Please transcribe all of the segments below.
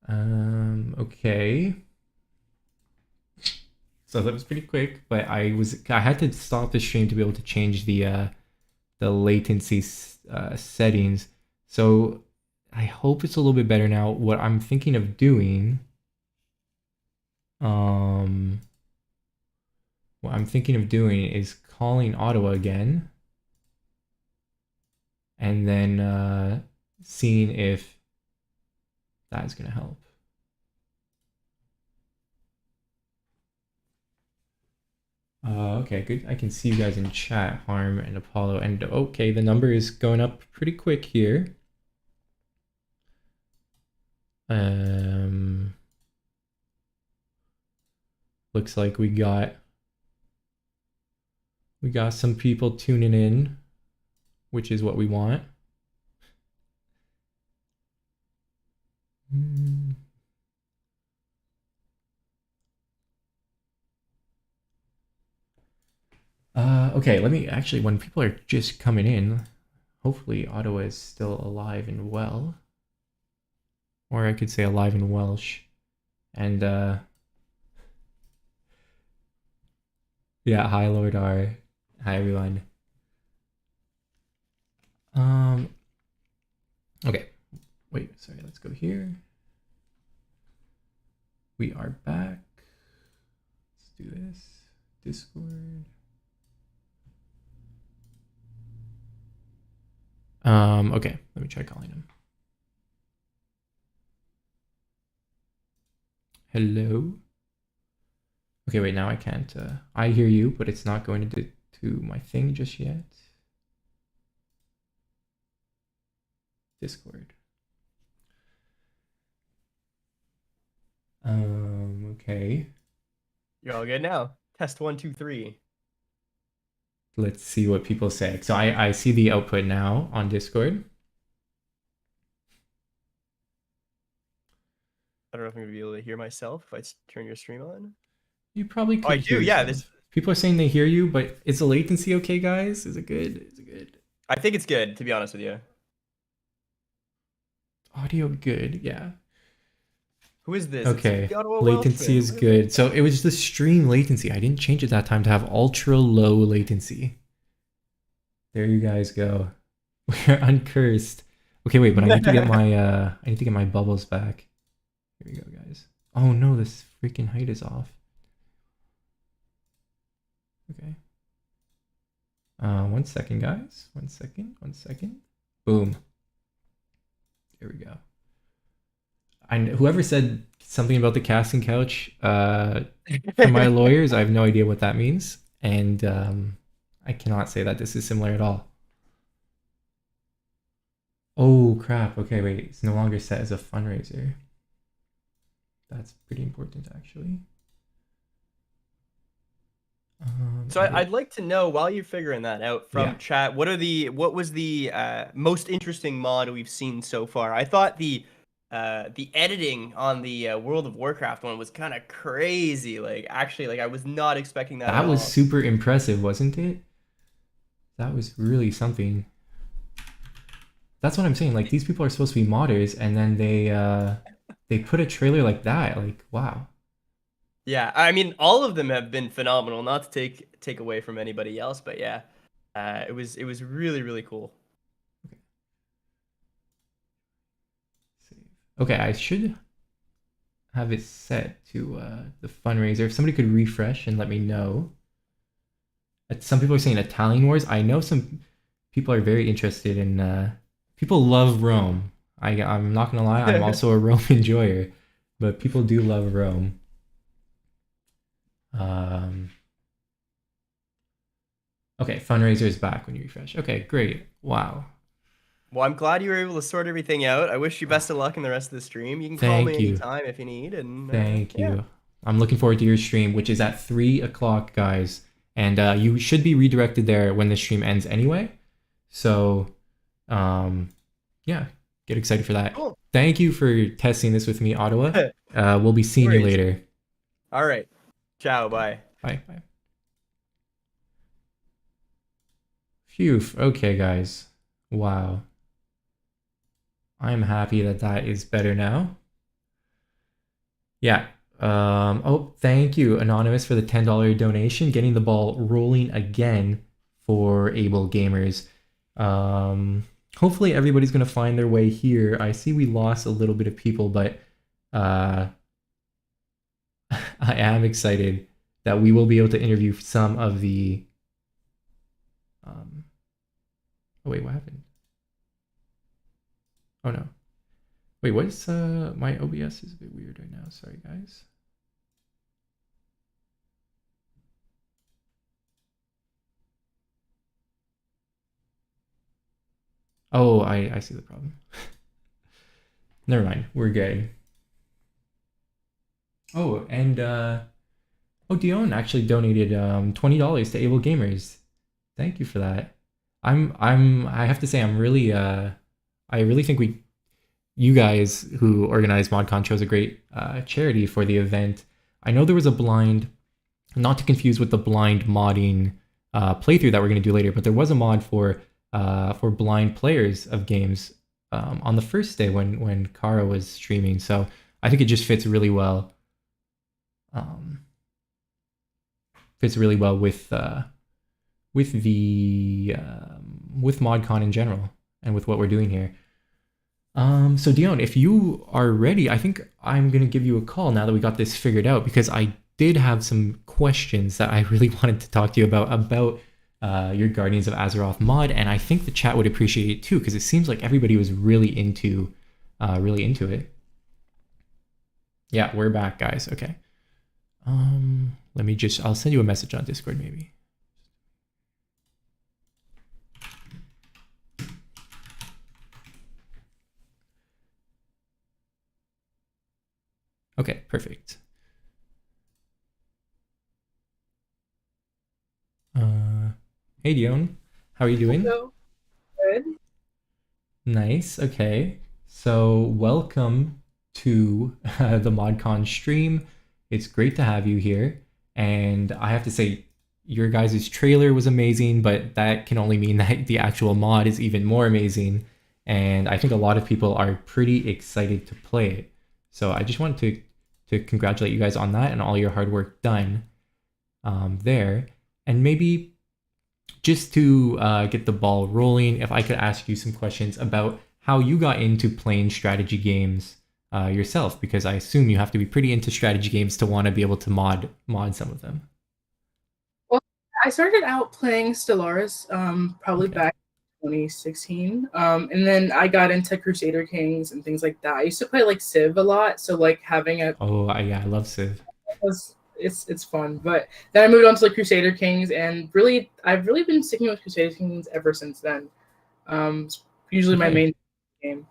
Okay. So that was pretty quick, but I had to stop the stream to be able to change the latency settings. So I hope it's a little bit better now. What I'm thinking of doing, um, what I'm thinking of doing is calling Ottawa again, and then seeing if that is gonna help. Okay, good. I can see you guys in chat, Harm and Apollo. And okay, the number is going up pretty quick here. Looks like we got some people tuning in, which is what we want. Okay, let me actually, when people are just coming in, hopefully Ottawa is still alive and well. Or I could say alive in Welsh. And yeah, hi Lord R. Hi everyone. Okay. Wait, sorry, let's go here. We are back. Let's do this. Discord. Okay, let me try calling him. Hello? Okay, wait, now I can't. I hear you, but it's not going to my thing just yet. Discord. Okay. You're all good now. Test 1, 2, 3. Let's see what people say. So I see the output now on Discord. I don't know if I'm gonna be able to hear myself if I turn your stream on. You probably could I hear do. Yeah, yourself. People are saying they hear you, but is the latency okay, guys? Is it good? Is it good? I think it's good, to be honest with you. Audio good, yeah. Who is this? Okay, It's the Ottawa latency Welshman. is good. So it was the stream latency. I didn't change it that time to have ultra low latency. There you guys go. We're uncursed. Okay, wait, but I need to get my bubbles back. Here we go, guys. Oh no, this freaking height is off. Okay. 1 second, guys. 1 second. 1 second. Boom. Here we go. Whoever said something about the casting couch, for my lawyers, I have no idea what that means, and I cannot say that this is similar at all. Oh crap! Okay, wait. It's no longer set as a fundraiser. That's pretty important, actually. So I'd like to know, while you're figuring that out from chat, what was the most interesting mod we've seen so far? I thought the editing on the World of Warcraft one was kind of crazy. Like, actually, like I was not expecting that at all. That was super impressive, wasn't it? That was really something. That's what I'm saying. Like, these people are supposed to be modders, and then they put a trailer like that. Like, wow. Yeah, I mean, all of them have been phenomenal. Not to take away from anybody else, but yeah, it was really, really cool. Okay, I should have it set to the fundraiser. If somebody could refresh and let me know. Some people are saying Italian Wars. I know some people are very interested in. People love Rome. I'm not gonna lie. I'm also a Rome enjoyer, but people do love Rome. Okay, fundraiser is back when you refresh. Okay, great. Wow. Well, I'm glad you were able to sort everything out. I wish you best of luck in the rest of the stream. You can call me anytime if you need. And Thank you. I'm looking forward to your stream, which is at 3 o'clock, guys. And you should be redirected there when the stream ends anyway. So, yeah, get excited for that. Cool. Thank you for testing this with me, Ottawa. We'll be seeing you later. All right. Ciao. Bye. Bye. Bye. Phew. Okay, guys. Wow. I'm happy that that is better now. Yeah. Oh, thank you, Anonymous, for the $10 donation, getting the ball rolling again for Able Gamers. Um, Hopefully everybody's gonna find their way here. I see we lost a little bit of people, but uh, I am excited that we will be able to interview some of the. Um, oh wait, what happened? Oh no. Wait, what is my OBS is a bit weird right now. Sorry, guys. Oh, I see the problem. Never mind. We're good. Oh, and Dion actually donated $20 to Able Gamers. Thank you for that. I have to say I'm really I really think you guys who organized ModCon chose a great charity for the event. I know there was a blind, not to confuse with the blind modding playthrough that we're going to do later, but there was a mod for blind players of games on the first day when Kara was streaming. So I think it just fits really well. Fits really well with the with ModCon in general and with what we're doing here. So Dion, if you are ready, I think I'm gonna give you a call now that we got this figured out, because I did have some questions that I really wanted to talk to you about your Guardians of Azeroth mod, and I think the chat would appreciate it too, because it seems like everybody was really into it. Yeah, we're back, guys. Okay. I'll send you a message on Discord maybe. Okay, perfect. Hey Dion, how are you doing? Hello. Good. Nice. Okay. So welcome to the ModCon stream. It's great to have you here. And I have to say, your guys' trailer was amazing, but that can only mean that the actual mod is even more amazing. And I think a lot of people are pretty excited to play it. So I just wanted to congratulate you guys on that and all your hard work done there. And maybe just to get the ball rolling, if I could ask you some questions about how you got into playing strategy games yourself, because I assume you have to be pretty into strategy games to want to be able to mod some of them. Well, I started out playing Stellaris probably Okay. back in 2016. And then I got into Crusader Kings and things like that. I used to play like Civ a lot, so like having a Yeah, I love Civ. it's fun. But then I moved on to like Crusader Kings, and really I've really been sticking with Crusader Kings ever since then. It's usually my Okay. main game.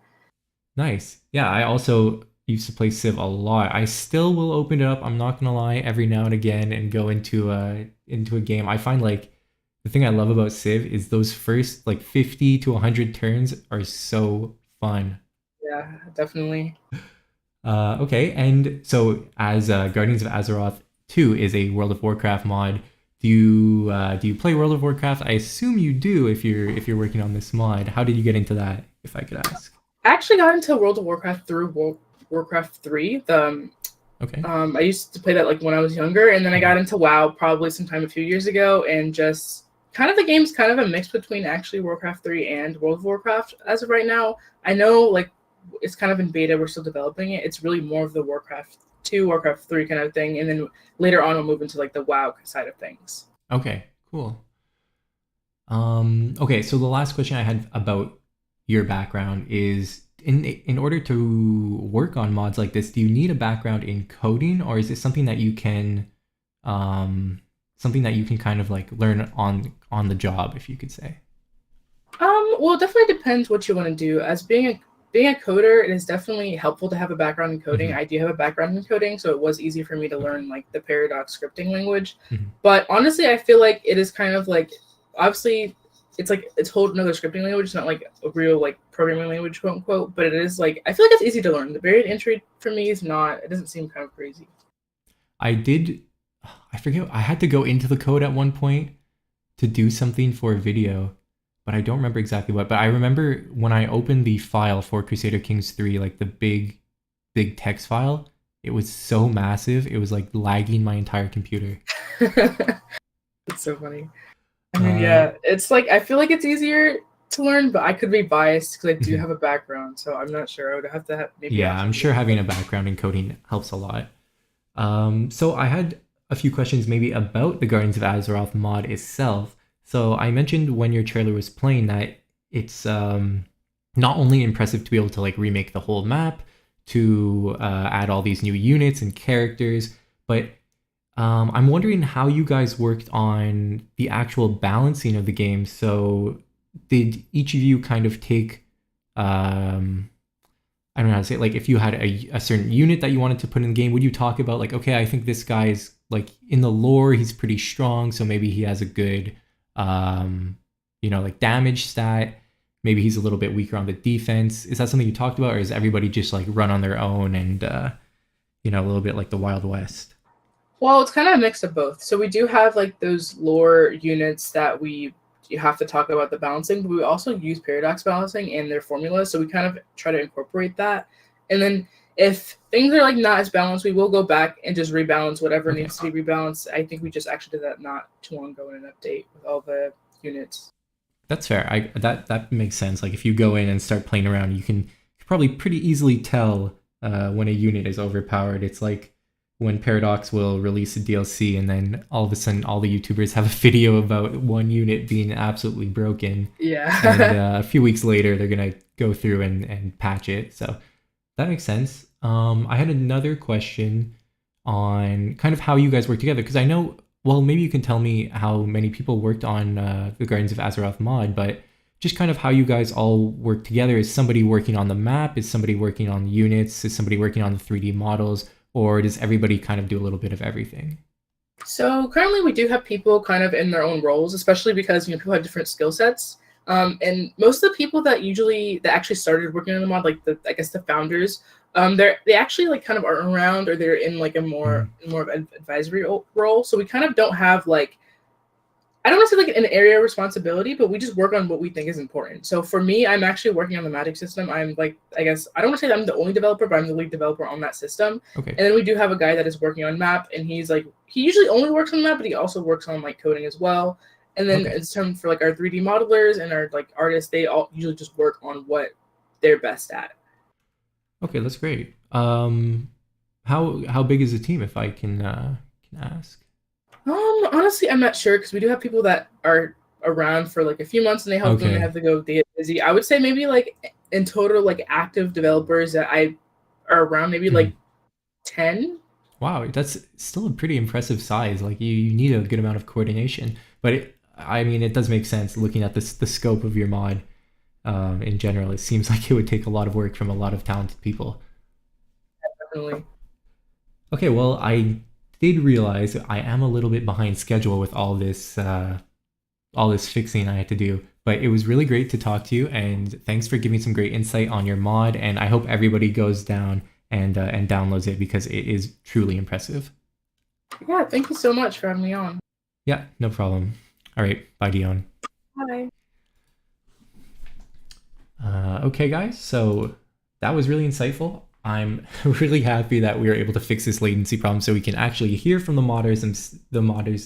Nice. Yeah, I also used to play Civ a lot. I still will open it up, I'm not gonna lie, every now and again and go into a game. I find like the thing I love about Civ is those first like 50 to 100 turns are so fun. Yeah, definitely. Okay, and so as Guardians of Azeroth 2 is a World of Warcraft mod, do you play World of Warcraft? I assume you do if you're working on this mod. How did you get into that, if I could ask? I actually got into World of Warcraft through Warcraft 3. Okay. I used to play that like when I was younger, and then I got into WoW probably sometime a few years ago, and just kind of the game's kind of a mix between actually Warcraft 3 and World of Warcraft as of right now. I know like it's kind of in beta, we're still developing it. It's really more of the Warcraft 2, Warcraft 3 kind of thing, and then later on we'll move into like the WoW side of things. Okay, cool. Okay, so the last question I had about your background is in order to work on mods like this, do you need a background in coding, or is it something that you can kind of like learn on the job, if you could say? Well, it definitely depends what you want to do. As being a coder, it is definitely helpful to have a background in coding. Mm-hmm. I do have a background in coding, so it was easy for me to learn like the Paradox scripting language. Mm-hmm. But honestly, I feel like it is kind of like obviously it's like it's whole another scripting language. It's not like a real like programming language, quote unquote. But it is like I feel like it's easy to learn. The barrier to entry for me is not. It doesn't seem kind of crazy. I forget, I had to go into the code at one point to do something for a video, but I don't remember exactly what. But I remember when I opened the file for Crusader Kings 3, like the big text file, It was so massive. It was like lagging my entire computer. It's so funny. I mean, yeah, it's like I feel like it's easier to learn, but I could be biased because I do have a background, so I'm not sure. I would have to have maybe. Yeah, I'm sure having a background in coding helps a lot. So I had a few questions maybe about the Guardians of Azeroth mod itself. So I mentioned when your trailer was playing that it's not only impressive to be able to like remake the whole map, to add all these new units and characters, but I'm wondering how you guys worked on the actual balancing of the game. So did each of you kind of take I don't know how to say it, like if you had a certain unit that you wanted to put in the game, would you talk about like, okay, I think this guy's like in the lore, he's pretty strong, so maybe he has a good like damage stat. Maybe he's a little bit weaker on the defense. Is that something you talked about, or is everybody just like run on their own and a little bit like the Wild West? Well, it's kind of a mix of both. So we do have like those lore units that you have to talk about the balancing, but we also use paradox balancing and their formulas. So we kind of try to incorporate that. And then if things are like not as balanced, we will go back and just rebalance whatever needs to be rebalanced. I think we just actually did that not too long ago in an update with all the units. That's fair. That makes sense. Like if you go in and start playing around, you can probably pretty easily tell when a unit is overpowered. It's like when Paradox will release a DLC and then all of a sudden all the YouTubers have a video about one unit being absolutely broken. Yeah. And a few weeks later, they're going to go through and patch it. So that makes sense. I had another question on kind of how you guys work together, because I know, well, maybe you can tell me how many people worked on the Guardians of Azeroth mod, but just kind of how you guys all work together. Is somebody working on the map? Is somebody working on the units? Is somebody working on the 3D models? Or does everybody kind of do a little bit of everything? So currently we do have people kind of in their own roles, especially because people have different skill sets. And most of the people that actually started working on the mod, like the founders, they actually like kind of are around, or they're in like a more of an advisory role. So we kind of don't have like, I don't want to say like an area of responsibility, but we just work on what we think is important. So for me, I'm actually working on the magic system. I'm like, I guess, I don't want to say that I'm the only developer, but I'm the lead developer on that system. Okay. And then we do have a guy that is working on map, and he usually only works on map, but he also works on like coding as well. And then it's time for like our 3D modelers and our like artists, they all usually just work on what they're best at. Okay, that's great. How big is the team, if I can ask? Honestly, I'm not sure, because we do have people that are around for like a few months and they help them. They have to go, they get busy. I would say maybe like in total, like active developers that are around maybe like 10. Wow, that's still a pretty impressive size. Like you need a good amount of coordination, but it does make sense looking at the scope of your mod. In general, it seems like it would take a lot of work from a lot of talented people. Definitely. Okay, well, I did realize I am a little bit behind schedule with all this fixing I had to do, but it was really great to talk to you, and thanks for giving some great insight on your mod, and I hope everybody goes down and downloads it, because it is truly impressive. Yeah, thank you so much for having me on. Yeah, no problem. All right, bye, Dion. Bye. Okay, guys, so that was really insightful. I'm really happy that we were able to fix this latency problem so we can actually hear from the modders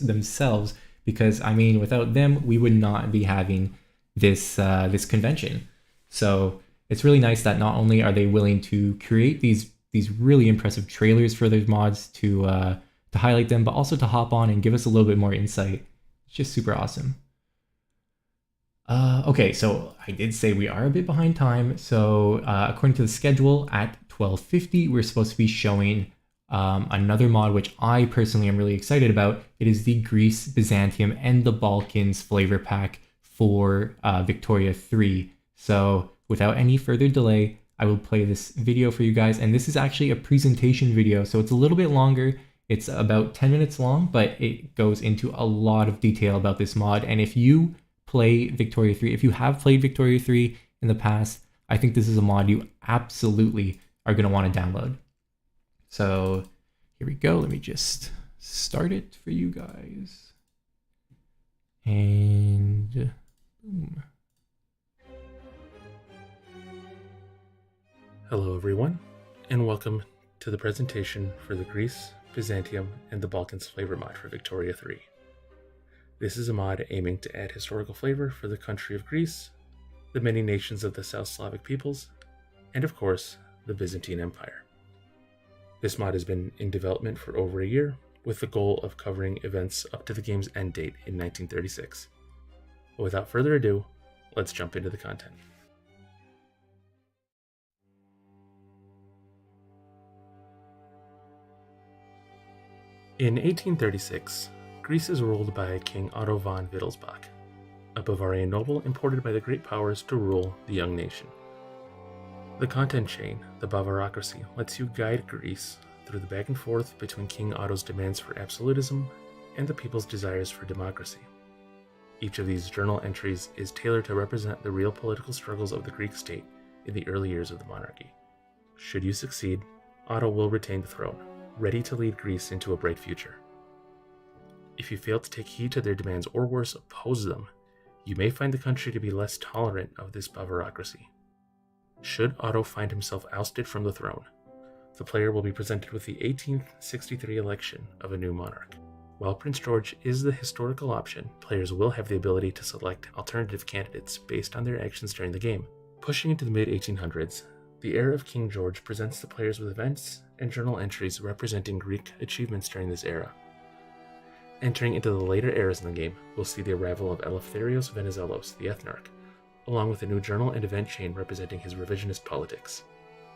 themselves, because without them we would not be having this convention. So it's really nice that not only are they willing to create these really impressive trailers for their mods to highlight them, but also to hop on and give us a little bit more insight. It's just super awesome. Okay, so I did say we are a bit behind time. So according to the schedule, at 12:50, we're supposed to be showing another mod, which I personally am really excited about. It is the Greece, Byzantium, and the Balkans flavor pack for Victoria 3. So without any further delay, I will play this video for you guys. And this is actually a presentation video, so it's a little bit longer. It's about 10 minutes long, but it goes into a lot of detail about this mod. And if you play Victoria 3, if you have played Victoria 3 in the past, I think this is a mod you absolutely are going to want to download. So here we go. Let me just start it for you guys. And boom. Hello everyone, and welcome to the presentation for the Greece, Byzantium, and the Balkans flavor mod for Victoria 3. This is a mod aiming to add historical flavor for the country of Greece, the many nations of the South Slavic peoples, and of course, the Byzantine Empire. This mod has been in development for over a year, with the goal of covering events up to the game's end date in 1936. But without further ado, let's jump into the content. In 1836, Greece is ruled by King Otto von Wittelsbach, a Bavarian noble imported by the great powers to rule the young nation. The content chain, the Bavarocracy, lets you guide Greece through the back and forth between King Otto's demands for absolutism and the people's desires for democracy. Each of these journal entries is tailored to represent the real political struggles of the Greek state in the early years of the monarchy. Should you succeed, Otto will retain the throne, ready to lead Greece into a bright future. If you fail to take heed to their demands or worse, oppose them, you may find the country to be less tolerant of this Bavarocracy. Should Otto find himself ousted from the throne, the player will be presented with the 1863 election of a new monarch. While Prince George is the historical option, players will have the ability to select alternative candidates based on their actions during the game. Pushing into the mid-1800s, the era of King George presents the players with events and journal entries representing Greek achievements during this era. Entering into the later eras in the game, we'll see the arrival of Eleftherios Venizelos, the Ethnarch, along with a new journal and event chain representing his revisionist politics.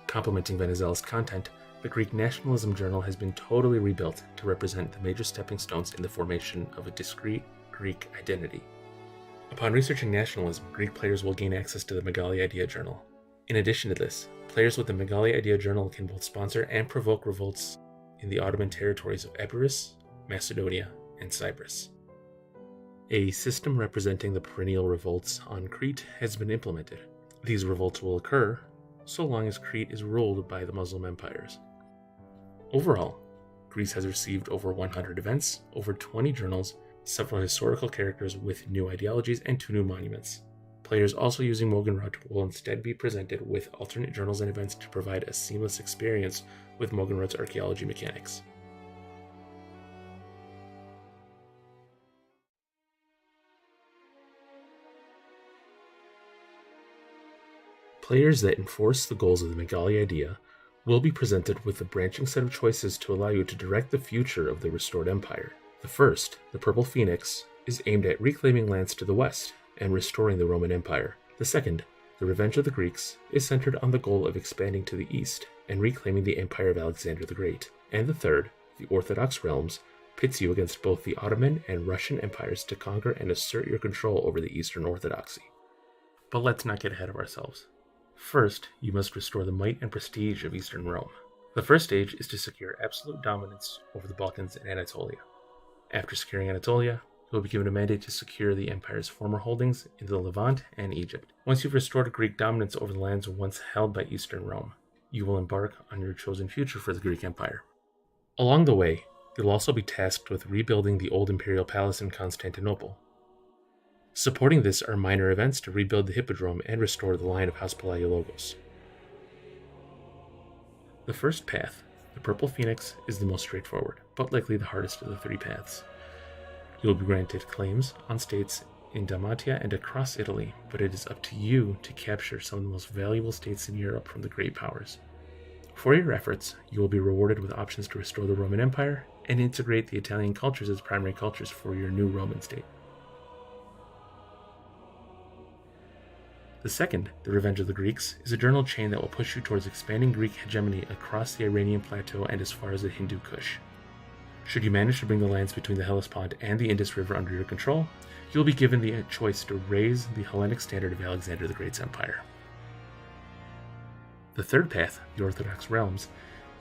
Complementing Venizelos' content, the Greek Nationalism Journal has been totally rebuilt to represent the major stepping stones in the formation of a discrete Greek identity. Upon researching nationalism, Greek players will gain access to the Megali Idea Journal. In addition to this, players with the Megali Idea Journal can both sponsor and provoke revolts in the Ottoman territories of Epirus, Macedonia, and Cyprus. A system representing the perennial revolts on Crete has been implemented. These revolts will occur so long as Crete is ruled by the Muslim empires. Overall, Greece has received over 100 events, over 20 journals, several historical characters with new ideologies, and 2 new monuments. Players also using Mogenrot will instead be presented with alternate journals and events to provide a seamless experience with Mogenrot's archaeology mechanics. Players that enforce the goals of the Megali Idea will be presented with a branching set of choices to allow you to direct the future of the restored empire. The first, the Purple Phoenix, is aimed at reclaiming lands to the west and restoring the Roman Empire. The second, the Revenge of the Greeks, is centered on the goal of expanding to the east and reclaiming the empire of Alexander the Great. And the third, the Orthodox Realms, pits you against both the Ottoman and Russian empires to conquer and assert your control over the Eastern Orthodoxy. But let's not get ahead of ourselves. First, you must restore the might and prestige of Eastern Rome. The first stage is to secure absolute dominance over the Balkans and Anatolia. After securing Anatolia, you will be given a mandate to secure the empire's former holdings in the Levant and Egypt. Once you've restored Greek dominance over the lands once held by Eastern Rome, you will embark on your chosen future for the Greek Empire. Along the way, you'll also be tasked with rebuilding the old imperial palace in Constantinople. Supporting this are minor events to rebuild the Hippodrome and restore the line of House Palaiologos. The first path, the Purple Phoenix, is the most straightforward, but likely the hardest of the 3 paths. You will be granted claims on states in Dalmatia and across Italy, but it is up to you to capture some of the most valuable states in Europe from the great powers. For your efforts, you will be rewarded with options to restore the Roman Empire and integrate the Italian cultures as primary cultures for your new Roman state. The second, the Revenge of the Greeks, is a journal chain that will push you towards expanding Greek hegemony across the Iranian plateau and as far as the Hindu Kush. Should you manage to bring the lands between the Hellespont and the Indus River under your control, you will be given the choice to raise the Hellenic standard of Alexander the Great's empire. The third path, the Orthodox Realms,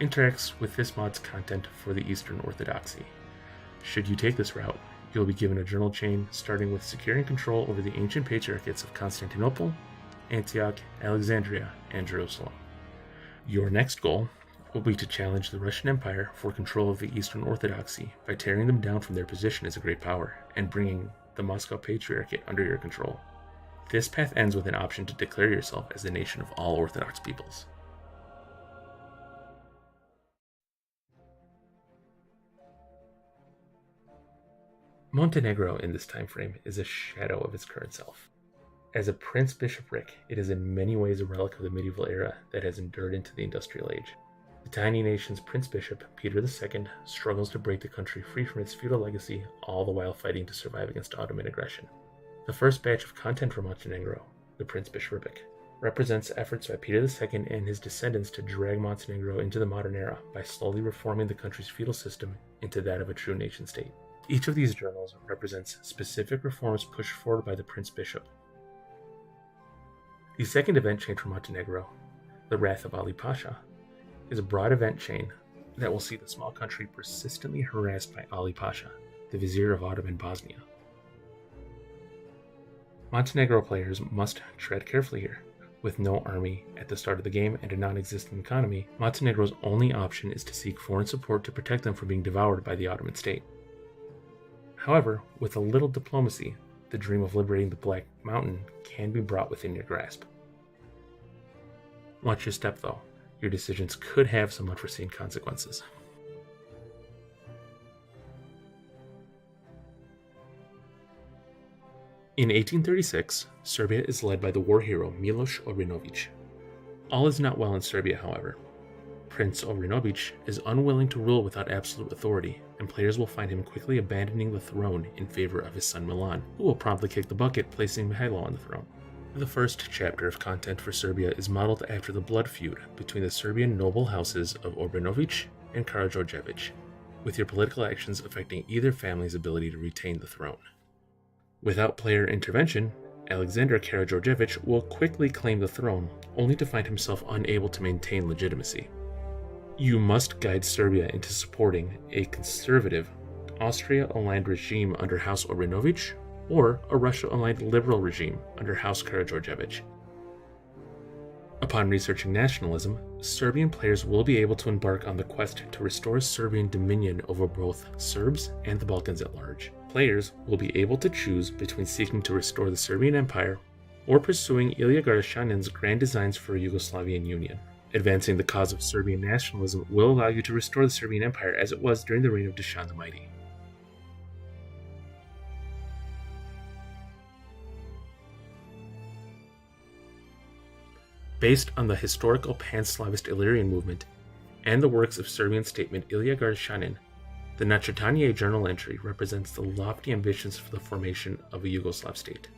interacts with this mod's content for the Eastern Orthodoxy. Should you take this route, you will be given a journal chain starting with securing control over the ancient patriarchates of Constantinople, Antioch, Alexandria, and Jerusalem. Your next goal will be to challenge the Russian Empire for control of the Eastern Orthodoxy by tearing them down from their position as a great power and bringing the Moscow Patriarchate under your control. This path ends with an option to declare yourself as the nation of all Orthodox peoples. Montenegro in this time frame is a shadow of its current self. As a prince-bishopric, it is in many ways a relic of the medieval era that has endured into the industrial age. The tiny nation's prince-bishop, Peter II, struggles to break the country free from its feudal legacy, all the while fighting to survive against Ottoman aggression. The first batch of content for Montenegro, the prince-bishopric, represents efforts by Peter II and his descendants to drag Montenegro into the modern era by slowly reforming the country's feudal system into that of a true nation-state. Each of these journals represents specific reforms pushed forward by the prince-bishop. The second event chain for Montenegro, the Wrath of Ali Pasha, is a broad event chain that will see the small country persistently harassed by Ali Pasha, the vizier of Ottoman Bosnia. Montenegro players must tread carefully here. With no army at the start of the game and a non-existent economy, Montenegro's only option is to seek foreign support to protect them from being devoured by the Ottoman state. However, with a little diplomacy, the dream of liberating the Black Mountain can be brought within your grasp. Watch your step though. Your decisions could have some unforeseen consequences. In 1836, Serbia is led by the war hero Miloš Obrenović. All is not well in Serbia, however. Prince Obrenović is unwilling to rule without absolute authority, and players will find him quickly abandoning the throne in favor of his son Milan, who will promptly kick the bucket, placing Mihailo on the throne. The first chapter of content for Serbia is modeled after the blood feud between the Serbian noble houses of Obrenović and Karađorđević, with your political actions affecting either family's ability to retain the throne. Without player intervention, Alexander Karađorđević will quickly claim the throne, only to find himself unable to maintain legitimacy. You must guide Serbia into supporting a conservative, Austria-aligned regime under House Obrenović, or a Russia-aligned liberal regime under House Karađorđević. Upon researching nationalism, Serbian players will be able to embark on the quest to restore Serbian dominion over both Serbs and the Balkans at large. Players will be able to choose between seeking to restore the Serbian Empire or pursuing Ilya Garashanin's grand designs for a Yugoslavian union. Advancing the cause of Serbian nationalism will allow you to restore the Serbian Empire as it was during the reign of Dušan the Mighty. Based on the historical Pan-Slavist Illyrian movement and the works of Serbian statesman Ilya Garashanin, the Načrtanje journal entry represents the lofty ambitions for the formation of a Yugoslav state.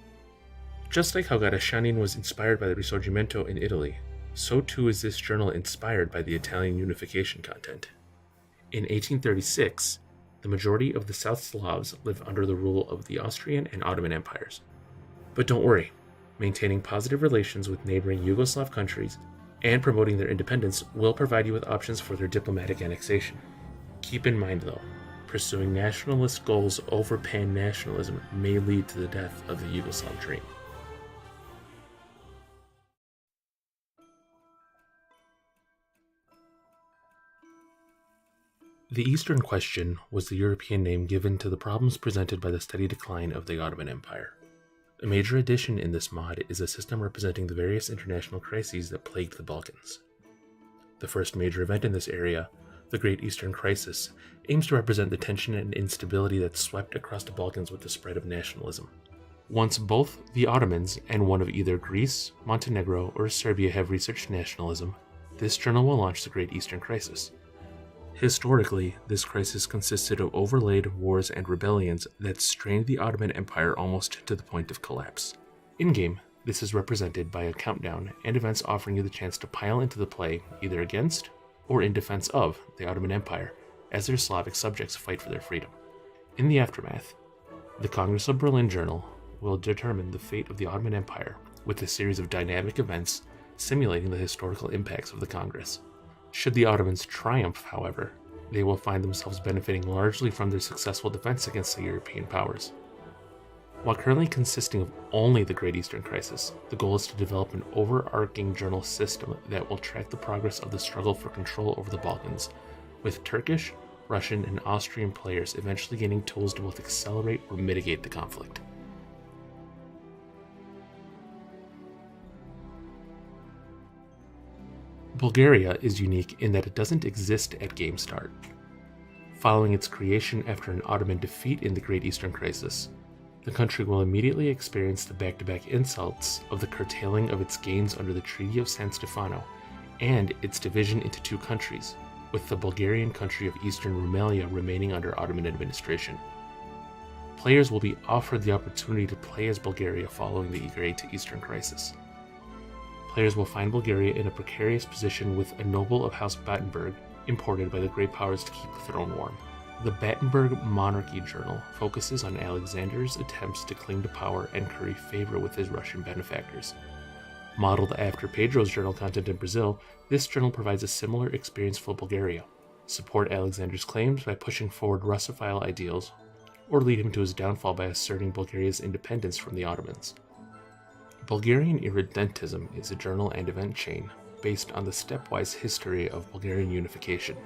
Just like how Garashanin was inspired by the Risorgimento in Italy, so too is this journal inspired by the Italian unification content. In 1836, the majority of the South Slavs lived under the rule of the Austrian and Ottoman empires. But don't worry, maintaining positive relations with neighboring Yugoslav countries and promoting their independence will provide you with options for their diplomatic annexation. Keep in mind though, pursuing nationalist goals over pan-nationalism may lead to the death of the Yugoslav dream. The Eastern Question was the European name given to the problems presented by the steady decline of the Ottoman Empire. A major addition in this mod is a system representing the various international crises that plagued the Balkans. The first major event in this area, the Great Eastern Crisis, aims to represent the tension and instability that swept across the Balkans with the spread of nationalism. Once both the Ottomans and one of either Greece, Montenegro, or Serbia have researched nationalism, this journal will launch the Great Eastern Crisis. Historically, this crisis consisted of overlaid wars and rebellions that strained the Ottoman Empire almost to the point of collapse. In-game, this is represented by a countdown and events offering you the chance to pile into the play either against or in defense of the Ottoman Empire as their Slavic subjects fight for their freedom. In the aftermath, the Congress of Berlin Journal will determine the fate of the Ottoman Empire with a series of dynamic events simulating the historical impacts of the Congress. Should the Ottomans triumph, however, they will find themselves benefiting largely from their successful defense against the European powers. While currently consisting of only the Great Eastern Crisis, the goal is to develop an overarching journal system that will track the progress of the struggle for control over the Balkans, with Turkish, Russian, and Austrian players eventually gaining tools to both accelerate or mitigate the conflict. Bulgaria is unique in that it doesn't exist at game start. Following its creation after an Ottoman defeat in the Great Eastern Crisis, the country will immediately experience the back-to-back insults of the curtailing of its gains under the Treaty of San Stefano and its division into two countries, with the Bulgarian country of Eastern Rumelia remaining under Ottoman administration. Players will be offered the opportunity to play as Bulgaria following the Great Eastern Crisis. Players will find Bulgaria in a precarious position with a noble of House Battenberg imported by the great powers to keep the throne warm. The Battenberg Monarchy Journal focuses on Alexander's attempts to cling to power and curry favor with his Russian benefactors. Modeled after Pedro's journal content in Brazil, this journal provides a similar experience for Bulgaria. Support Alexander's claims by pushing forward Russophile ideals, or lead him to his downfall by asserting Bulgaria's independence from the Ottomans. Bulgarian Irredentism is a journal and event chain based on the stepwise history of Bulgarian unification.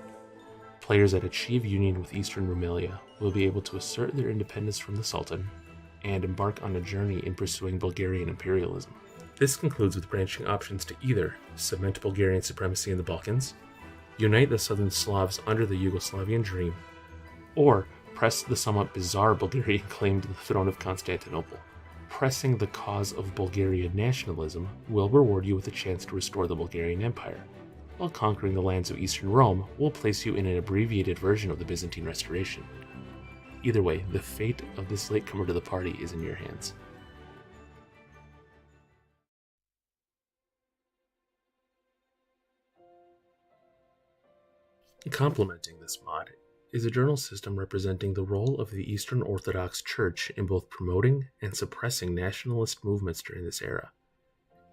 Players that achieve union with Eastern Rumelia will be able to assert their independence from the Sultan and embark on a journey in pursuing Bulgarian imperialism. This concludes with branching options to either cement Bulgarian supremacy in the Balkans, unite the southern Slavs under the Yugoslavian dream, or press the somewhat bizarre Bulgarian claim to the throne of Constantinople. Pressing the cause of Bulgarian nationalism will reward you with a chance to restore the Bulgarian Empire, while conquering the lands of Eastern Rome will place you in an abbreviated version of the Byzantine Restoration. Either way, the fate of this latecomer to the party is in your hands. Complementing this mod is a journal system representing the role of the Eastern Orthodox Church in both promoting and suppressing nationalist movements during this era.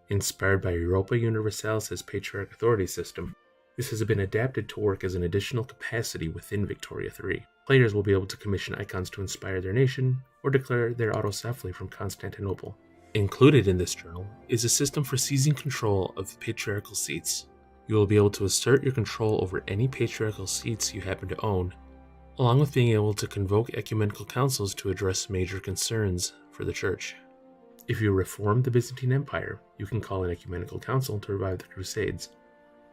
Inspired by Europa Universalis' Patriarch Authority system, this has been adapted to work as an additional capacity within Victoria 3. Players will be able to commission icons to inspire their nation, or declare their autocephaly from Constantinople. Included in this journal is a system for seizing control of patriarchal seats. You will be able to assert your control over any patriarchal seats you happen to own, along with being able to convoke ecumenical councils to address major concerns for the Church. If you reform the Byzantine Empire, you can call an ecumenical council to revive the Crusades,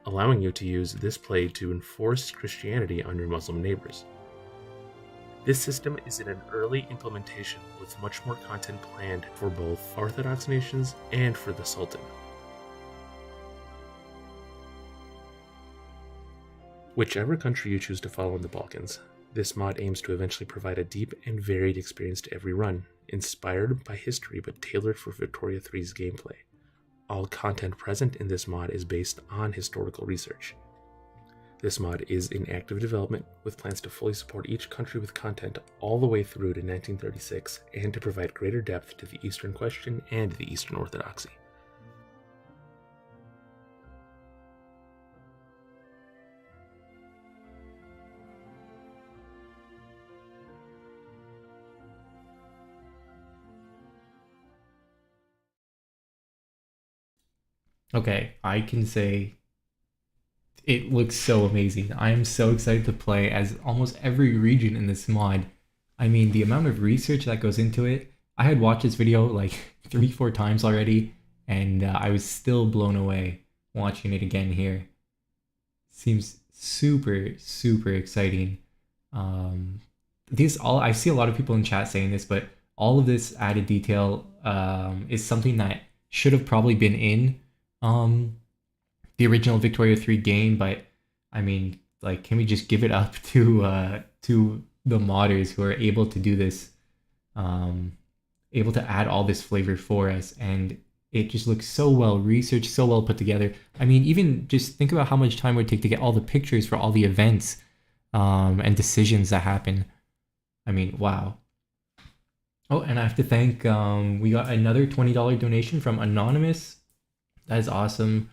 allowing you to use this play to enforce Christianity on your Muslim neighbors. This system is in an early implementation with much more content planned for both Orthodox nations and for the Sultan. Whichever country you choose to follow in the Balkans, this mod aims to eventually provide a deep and varied experience to every run, inspired by history but tailored for Victoria 3's gameplay. All content present in this mod is based on historical research. This mod is in active development, with plans to fully support each country with content all the way through to 1936 and to provide greater depth to the Eastern question and the Eastern Orthodoxy. Okay, I can say it looks so amazing. I am so excited to play as almost every region in this mod. I mean, the amount of research that goes into it, I had watched this video like 3-4 times already, and I was still blown away watching it again here. Seems super, super exciting. I see a lot of people in chat saying this, but all of this added detail is something that should have probably been in the original Victoria 3 game, but I mean, like, can we just give it up to the modders who are able to do this, able to add all this flavor for us, and it just looks so well researched, so well put together. I mean, even just think about how much time it would take to get all the pictures for all the events and decisions that happen. I mean, wow. Oh, and I have to thank, we got another $20 donation from Anonymous. That is awesome.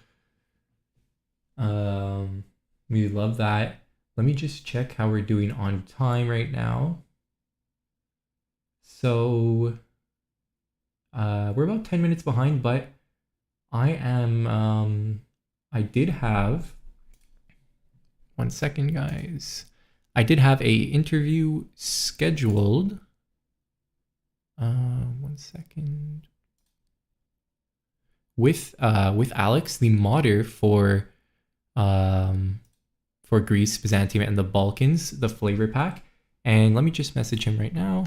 We love that. Let me just check how we're doing on time right now. So we're about 10 minutes behind, but I did have, one second guys. I did have a interview scheduled. One second. With Alex, the modder for for Greece, Byzantium, and the Balkans, the flavor pack. And let me just message him right now.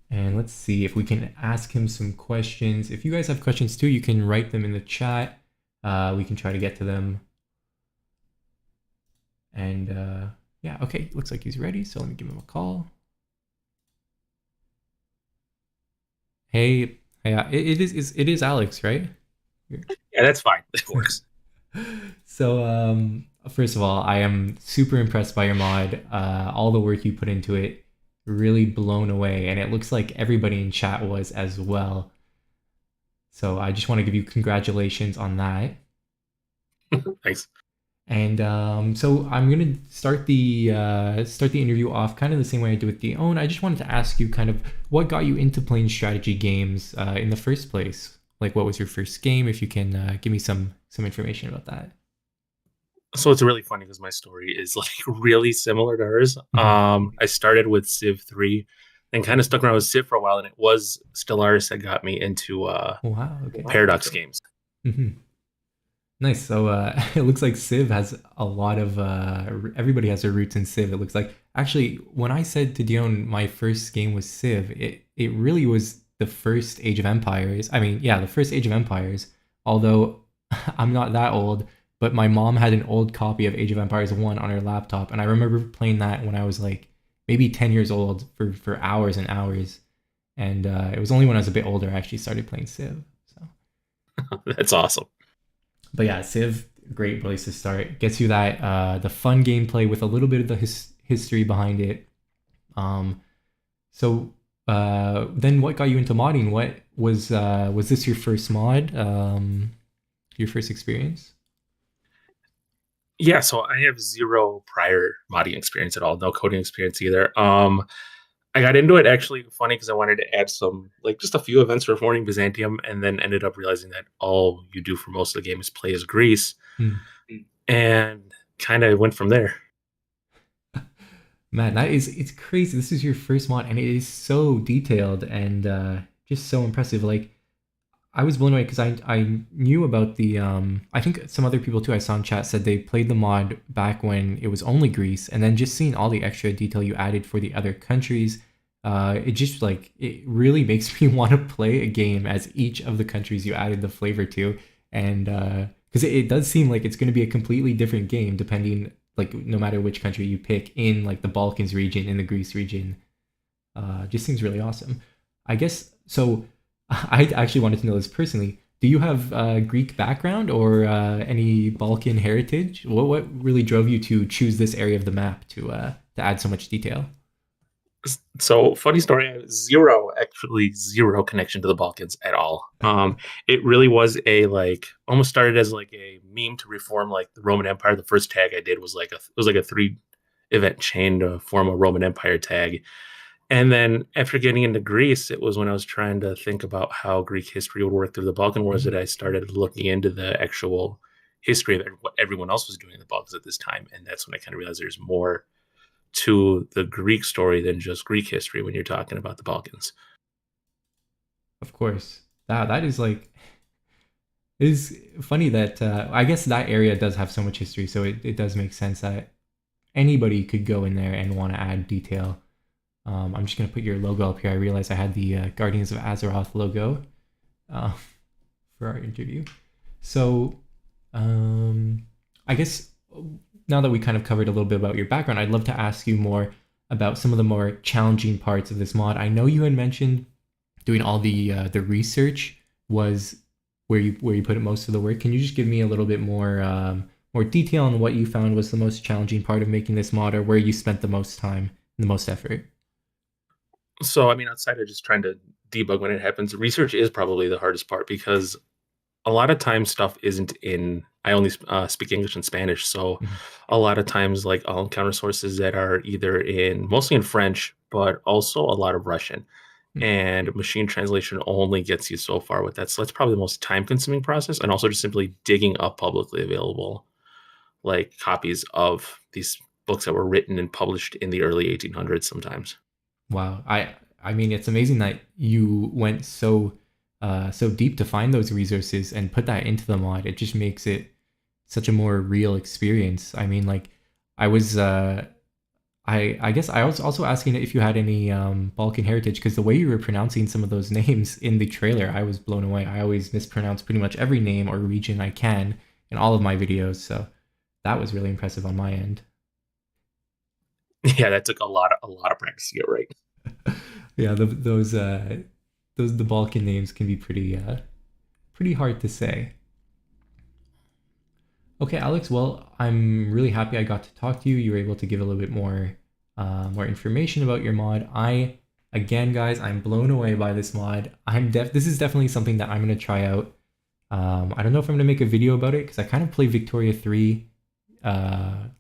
And let's see if we can ask him some questions. If you guys have questions too, you can write them in the chat. We can try to get to them. And yeah, okay, looks like he's ready. So let me give him a call. Hey, yeah, it is Alex, right? Yeah, that's fine. That works. So first of all, I am super impressed by your mod. All the work you put into it, really blown away, and it looks like everybody in chat was as well. So I just want to give you congratulations on that. Thanks. And so I'm gonna start the interview off kind of the same way I did with Dion. I just wanted to ask you kind of what got you into playing strategy games in the first place. Like, what was your first game? If you can give me some information about that. So it's really funny because my story is like really similar to hers. I started with Civ 3 and kind of stuck around with Civ for a while, and it was Stellaris that got me into wow, okay. Paradox games. Nice. So it looks like Civ has a lot of everybody has their roots in Civ. It looks like actually when I said to Dion my first game was Civ, it really was the first Age of Empires. I mean, yeah, the first Age of Empires. Although I'm not that old, but my mom had an old copy of Age of Empires 1 on her laptop, and I remember playing that when I was like maybe 10 years old for hours and hours. And it was only when I was a bit older I actually started playing Civ. So that's awesome. But yeah, Civ, great place to start. Gets you that the fun gameplay with a little bit of the history behind it. So then what got you into modding? What was this your first mod? Your first experience? Yeah, so I have zero prior modding experience at all, no coding experience either. I got into it actually funny because I wanted to add some, like just a few events for Reforming Byzantium, and then ended up realizing that all you do for most of the game is play as Greece, and kind of went from there. Man, it's crazy. This is your first mod, and it is so detailed and just so impressive. Like, I was blown away because I knew about the I think some other people too I saw in chat said they played the mod back when it was only Greece, and then just seeing all the extra detail you added for the other countries, it just like it really makes me want to play a game as each of the countries you added the flavor to, and because it does seem like it's going to be a completely different game depending, like, no matter which country you pick in like the Balkans region, in the Greece region. Just seems really awesome. I guess so. I actually wanted to know this personally. Do you have Greek background or any Balkan heritage? What really drove you to choose this area of the map to add so much detail? So funny story, I have zero connection to the Balkans at all. It really was almost started as like a meme to reform like the Roman Empire. The first tag I did was like a 3 event chain to form a Roman Empire tag. And then after getting into Greece, it was when I was trying to think about how Greek history would work through the Balkan Wars that I started looking into the actual history of what everyone else was doing in the Balkans at this time. And that's when I kind of realized there's more to the Greek story than just Greek history when you're talking about the Balkans. Of course. That is like, it is funny that I guess that area does have so much history, so it does make sense that anybody could go in there and want to add detail. I'm just going to put your logo up here. I realized I had the Guardians of Azeroth logo for our interview. So I guess now that we kind of covered a little bit about your background, I'd love to ask you more about some of the more challenging parts of this mod. I know you had mentioned doing all the research was where you put most of the work. Can you just give me a little bit more detail on what you found was the most challenging part of making this mod, or where you spent the most time and the most effort? So, I mean, outside of just trying to debug when it happens, research is probably the hardest part because a lot of times stuff isn't in, I only speak English and Spanish. So a lot of times, like, I'll encounter sources that are either mostly in French, but also a lot of Russian. And machine translation only gets you so far with that. So that's probably the most time consuming process. And also just simply digging up publicly available, like, copies of these books that were written and published in the early 1800s sometimes. Wow. I mean, it's amazing that you went so so deep to find those resources and put that into the mod. It just makes it such a more real experience. I mean, like, I was I guess I was also asking if you had any Balkan heritage, because the way you were pronouncing some of those names in the trailer, I was blown away. I always mispronounce pretty much every name or region I can in all of my videos, so that was really impressive on my end. Yeah, that took a lot of practice to get right. Yeah, those the Balkan names can be pretty hard to say. Okay, Alex, well, I'm really happy I got to talk to you. You were able to give a little bit more information about your mod. Again, guys, I'm blown away by this mod. This is definitely something that I'm going to try out. I don't know if I'm going to make a video about it, because I kind of play Victoria 3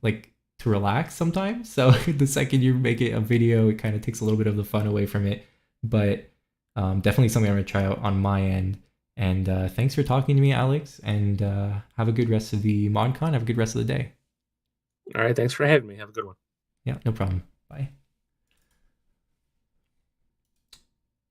like to relax sometimes. So the second you make it a video, it kind of takes a little bit of the fun away from it. But definitely something I'm going to try out on my end. And thanks for talking to me, Alex, and have a good rest of the ModCon. Have a good rest of the day. All right, thanks for having me. Have a good one. Yeah, no problem. Bye.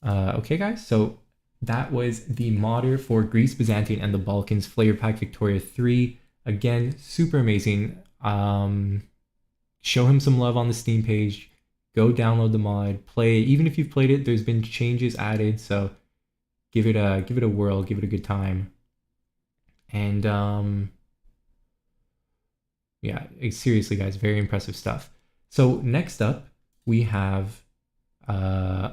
Okay, guys, so that was the modder for Greece, Byzantium, and the Balkans Flavor Pack Victoria 3. Again, super amazing. Show him some love on the Steam page. Go download the mod, play it. Even if you've played it, there's been changes added, so give it a whirl, give it a good time. And yeah, seriously, guys, very impressive stuff. So next up, we have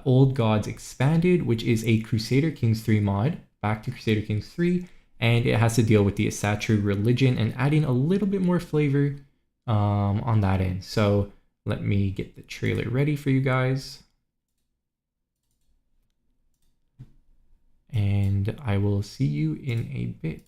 Old Gods Expanded, which is a Crusader Kings 3 mod, back to Crusader Kings 3, and it has to deal with the Asatru religion and adding a little bit more flavor on that end. So let me get the trailer ready for you guys. And I will see you in a bit.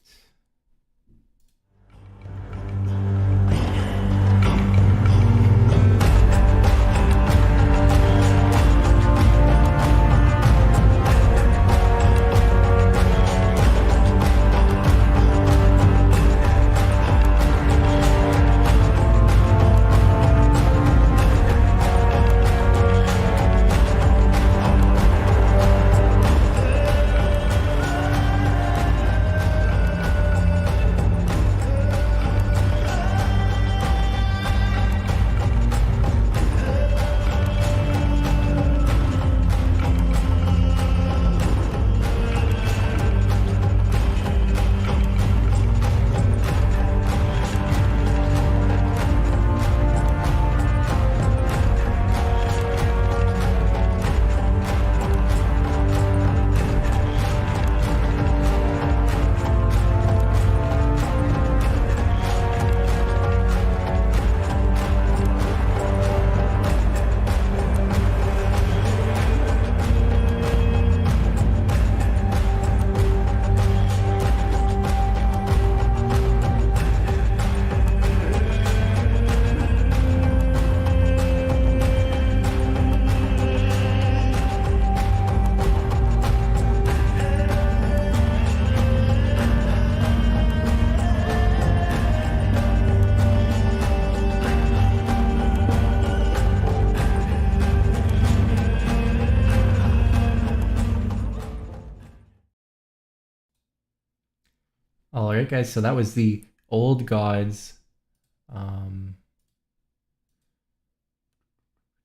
Alright guys, so that was the Old Gods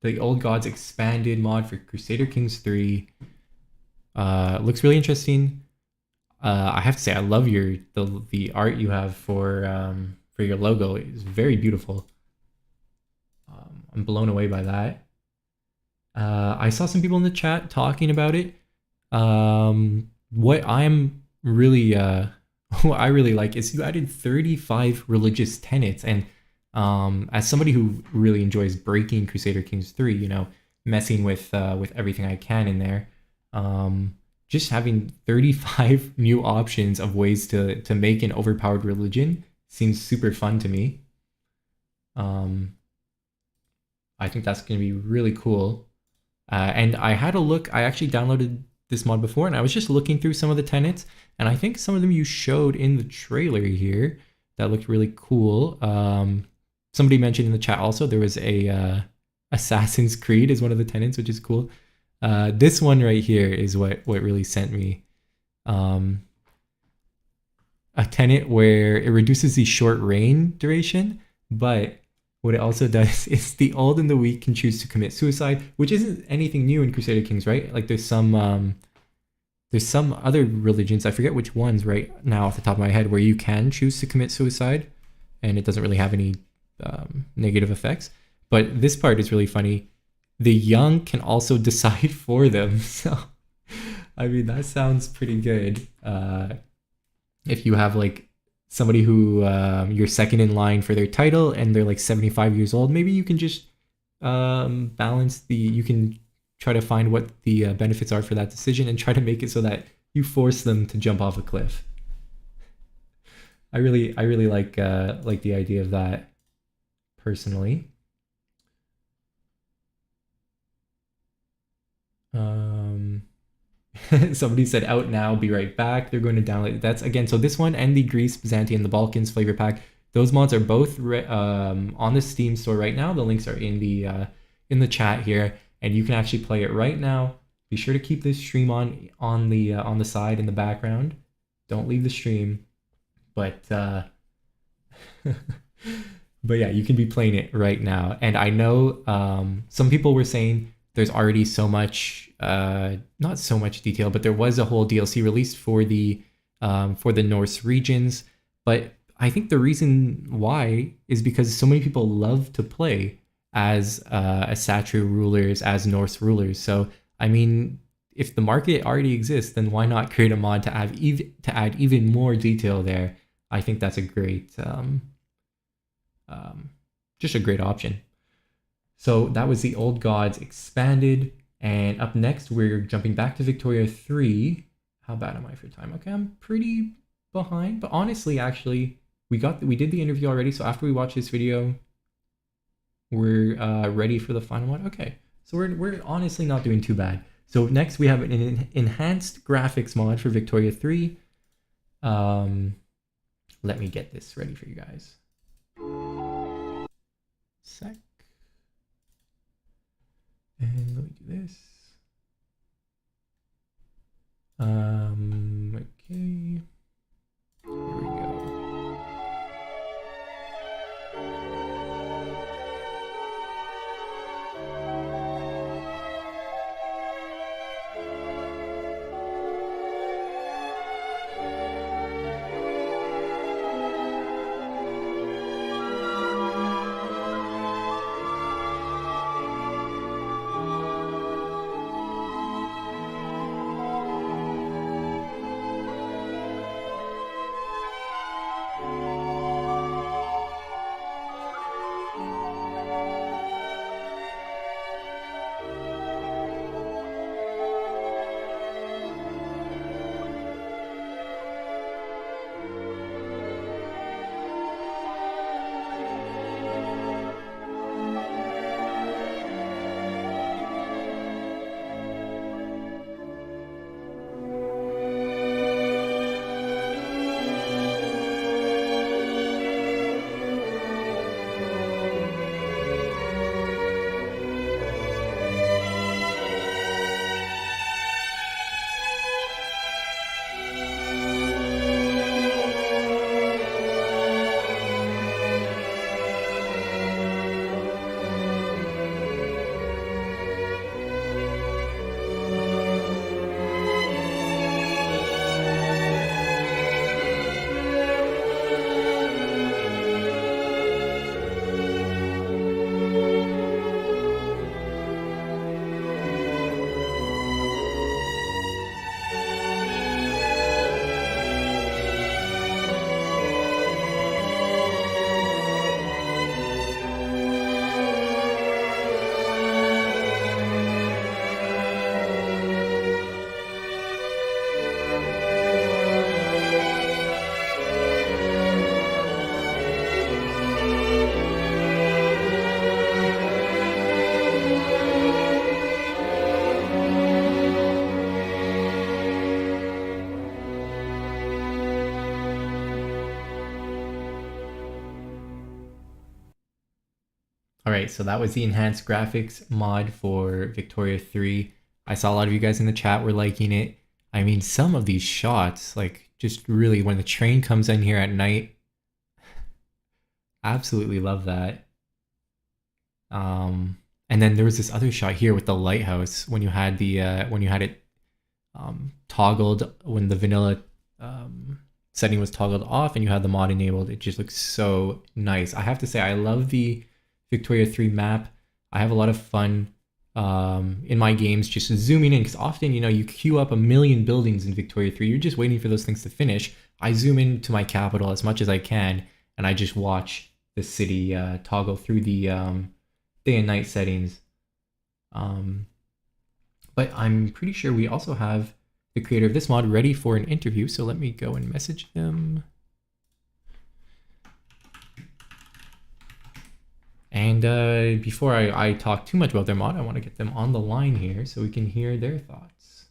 expanded mod for Crusader Kings 3. Looks really interesting. I have to say I love the art you have for your logo. It's very beautiful. I'm blown away by that. I saw some people in the chat talking about it. What I'm really what I really like is you added 35 religious tenets, and as somebody who really enjoys breaking Crusader Kings 3, you know, messing with everything I can in there, just having 35 new options of ways to make an overpowered religion seems super fun to me. I think that's going to be really cool. And I had a look, I actually downloaded this mod before, and I was just looking through some of the tenets, and I think some of them you showed in the trailer here that looked really cool. Somebody mentioned in the chat also there was a Assassin's Creed is one of the tenets, which is cool. This one right here is what really sent me. a tenet where it reduces the short reign duration, but what it also does is the old and the weak can choose to commit suicide, which isn't anything new in Crusader Kings, right? Like there's some other religions, I forget which ones right now off the top of my head, where you can choose to commit suicide and it doesn't really have any negative effects. But this part is really funny. The young can also decide for them. So, I mean, that sounds pretty good. If you have like somebody who you're second in line for their title and they're like 75 years old, maybe you can just balance you can try to find what the benefits are for that decision and try to make it so that you force them to jump off a cliff. I really like the idea of that personally. Somebody said out now, be right back. They're going to download. That's again. So this one and the Greece, Byzantium, the Balkans flavor pack. Those mods are both on the Steam store right now. The links are in the chat here, and you can actually play it right now. Be sure to keep this stream on the side in the background. Don't leave the stream. But but yeah, you can be playing it right now. And I know some people were saying there's already so much, not so much detail, but there was a whole DLC released for the Norse regions. But I think the reason why is because so many people love to play as Satru rulers, as Norse rulers. So I mean, if the market already exists, then why not create a mod to add even more detail there? I think that's a great, just a great option. So that was the Old Gods expanded, and up next we're jumping back to Victoria 3. How bad am I for time? Okay, I'm pretty behind, but honestly, actually, we did the interview already. So after we watch this video, we're ready for the final one. Okay, so we're honestly not doing too bad. So next we have an enhanced graphics mod for Victoria 3. Let me get this ready for you guys. Sec. And let me do this. Okay. Here we go. All right, so that was the enhanced graphics mod for Victoria 3. I saw a lot of you guys in the chat were liking it. I mean, some of these shots, like just really when the train comes in here at night, absolutely love that. And then there was this other shot here with the lighthouse when you had it toggled when the vanilla setting was toggled off and you had the mod enabled. It just looks so nice. I have to say I love the Victoria 3 map. I have a lot of fun in my games just zooming in, because often, you know, you queue up a million buildings in Victoria 3. You're just waiting for those things to finish. I zoom into my capital as much as I can, and I just watch the city toggle through the day and night settings. But I'm pretty sure we also have the creator of this mod ready for an interview, so let me go and message them. And before I talk too much about their mod, I want to get them on the line here so we can hear their thoughts.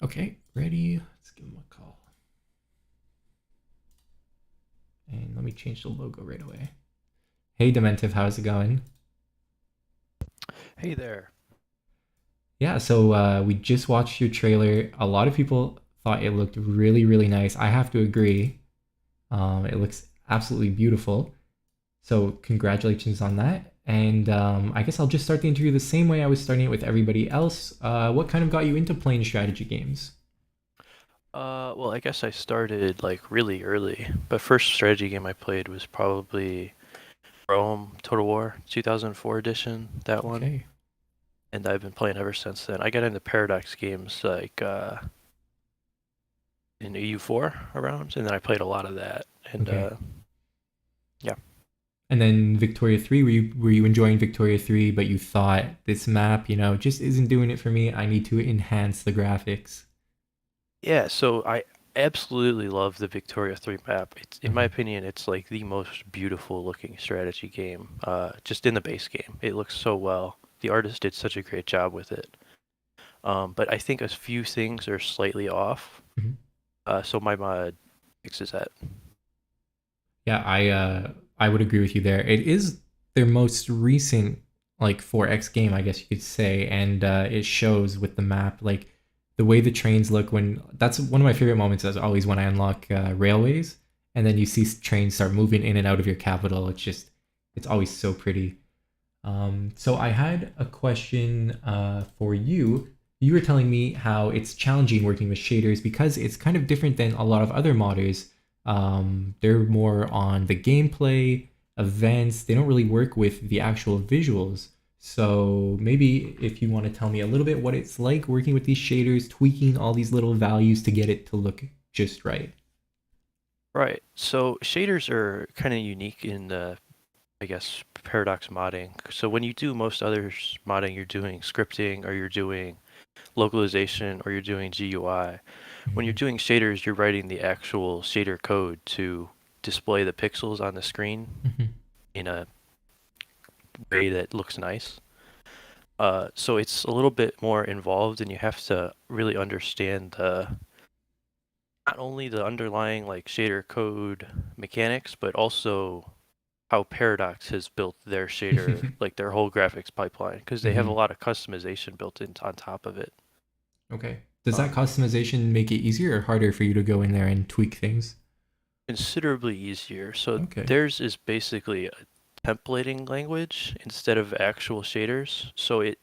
Okay, ready? Let's give them a call. And let me change the logo right away. Hey, Dementive, how's it going? Hey there. Yeah, so we just watched your trailer. A lot of people thought it looked really, really nice. I have to agree. It looks absolutely beautiful. So congratulations on that. And I guess I'll just start the interview the same way I was starting it with everybody else. What kind of got you into playing strategy games? Well, I guess I started like really early, but first strategy game I played was probably Rome Total War 2004 edition, that one. Okay. And I've been playing ever since then. I got into Paradox games like in EU4 around, and then I played a lot of that. And Okay. yeah. And then Victoria 3, were you enjoying Victoria 3, but you thought this map, you know, just isn't doing it for me. I need to enhance the graphics. Yeah, so I absolutely love the Victoria 3 map. It's, in my opinion, it's like the most beautiful looking strategy game, just in the base game. It looks so well. The artist did such a great job with it. But I think a few things are slightly off. So my mod fixes that. Yeah, I would agree with you there. It is their most recent like 4X game, I guess you could say, and it shows with the map, like the way the trains look. When that's one of my favorite moments is always when I unlock railways, and then you see trains start moving in and out of your capital. It's always so pretty. So I had a question for you. You were telling me how it's challenging working with shaders because it's kind of different than a lot of other modders. They're more on the gameplay, events. They don't really work with the actual visuals. So maybe if you want to tell me a little bit what it's like working with these shaders, tweaking all these little values to get it to look just right. Right. So shaders are kind of unique in the, I guess, Paradox modding. So when you do most other modding, you're doing scripting or you're doing localization or you're doing GUI. When you're doing shaders, you're writing the actual shader code to display the pixels on the screen in a way that looks nice. So it's a little bit more involved, and you have to really understand not only the underlying like shader code mechanics, but also how Paradox has built their shader, like their whole graphics pipeline, because they have a lot of customization built in on top of it. Okay. Does that customization make it easier or harder for you to go in there and tweak things? Considerably easier. So theirs is basically a templating language instead of actual shaders. So it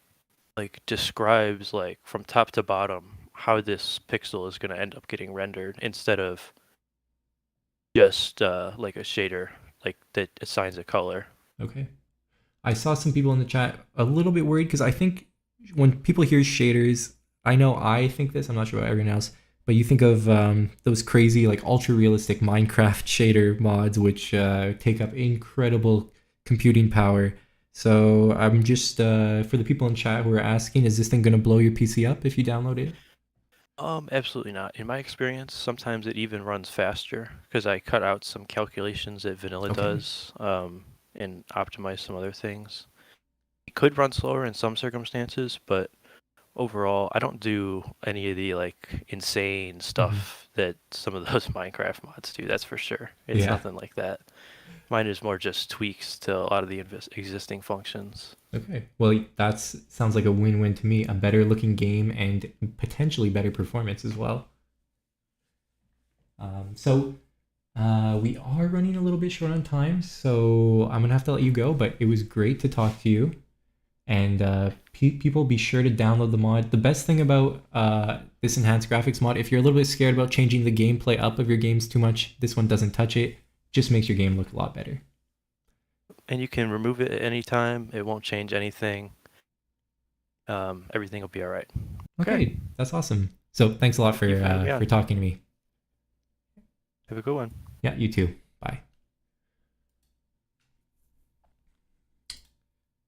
like describes like from top to bottom how this pixel is going to end up getting rendered instead of just like a shader like that assigns a color. Okay. I saw some people in the chat a little bit worried because I think when people hear shaders, I know I think this, I'm not sure about everyone else, but you think of those crazy, like ultra realistic Minecraft shader mods, which take up incredible computing power. So I'm just, for the people in chat who are asking, is this thing going to blow your PC up if you download it? Absolutely not. In my experience, sometimes it even runs faster because I cut out some calculations that vanilla does and optimize some other things. It could run slower in some circumstances, but overall, I don't do any of the like insane stuff that some of those Minecraft mods do. That's for sure. It's nothing like that. Mine is more just tweaks to a lot of the existing functions. Okay. Well, that sounds like a win-win to me. A better looking game and potentially better performance as well. We are running a little bit short on time, so I'm going to have to let you go, but it was great to talk to you. And people, be sure to download the mod. The best thing about this enhanced graphics mod, if you're a little bit scared about changing the gameplay up of your games too much, this one doesn't touch it. Just makes your game look a lot better. And you can remove it at any time. It won't change anything. Everything will be all right. Okay, that's awesome. So thanks a lot for talking to me. Have a good one. Yeah, you too. Bye.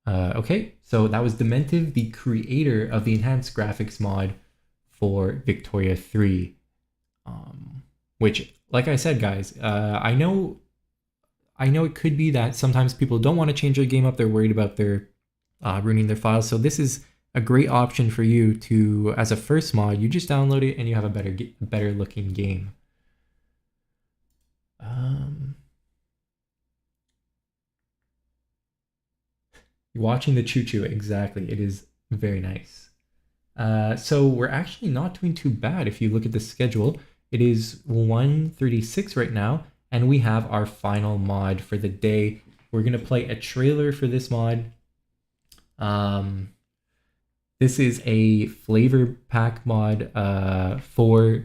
Okay, so that was Dementive, the creator of the enhanced graphics mod for Victoria 3. Which, like I said, guys, I know it could be that sometimes people don't want to change their game up. They're worried about their ruining their files. So this is a great option for you to, as a first mod, you just download it and you have a better looking game. Watching the choo-choo, exactly. It is very nice. So we're actually not doing too bad if you look at the schedule. It is 1:36 right now, and we have our final mod for the day. We're going to play a trailer for this mod. This is a flavor pack mod for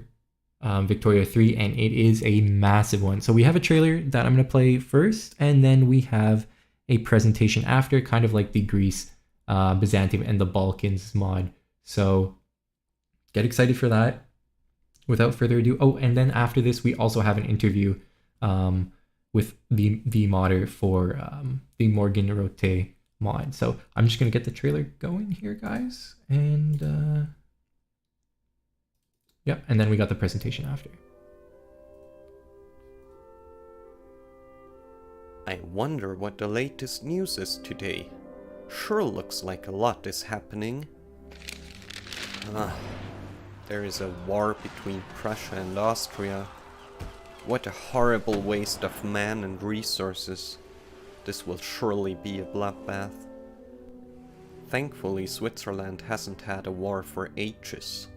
Victoria 3, and it is a massive one. So we have a trailer that I'm going to play first, and then we have a presentation after, kind of like the Greece, Byzantium, and the Balkans mod. So get excited for that. Without further ado, oh, and then after this, we also have an interview with the modder for the Morgan Rote mod. So I'm just going to get the trailer going here, guys. And yep, and then we got the presentation after. I wonder what the latest news is today. Sure looks like a lot is happening. There is a war between Prussia and Austria. What a horrible waste of man and resources. This will surely be a bloodbath. Thankfully, Switzerland hasn't had a war for ages.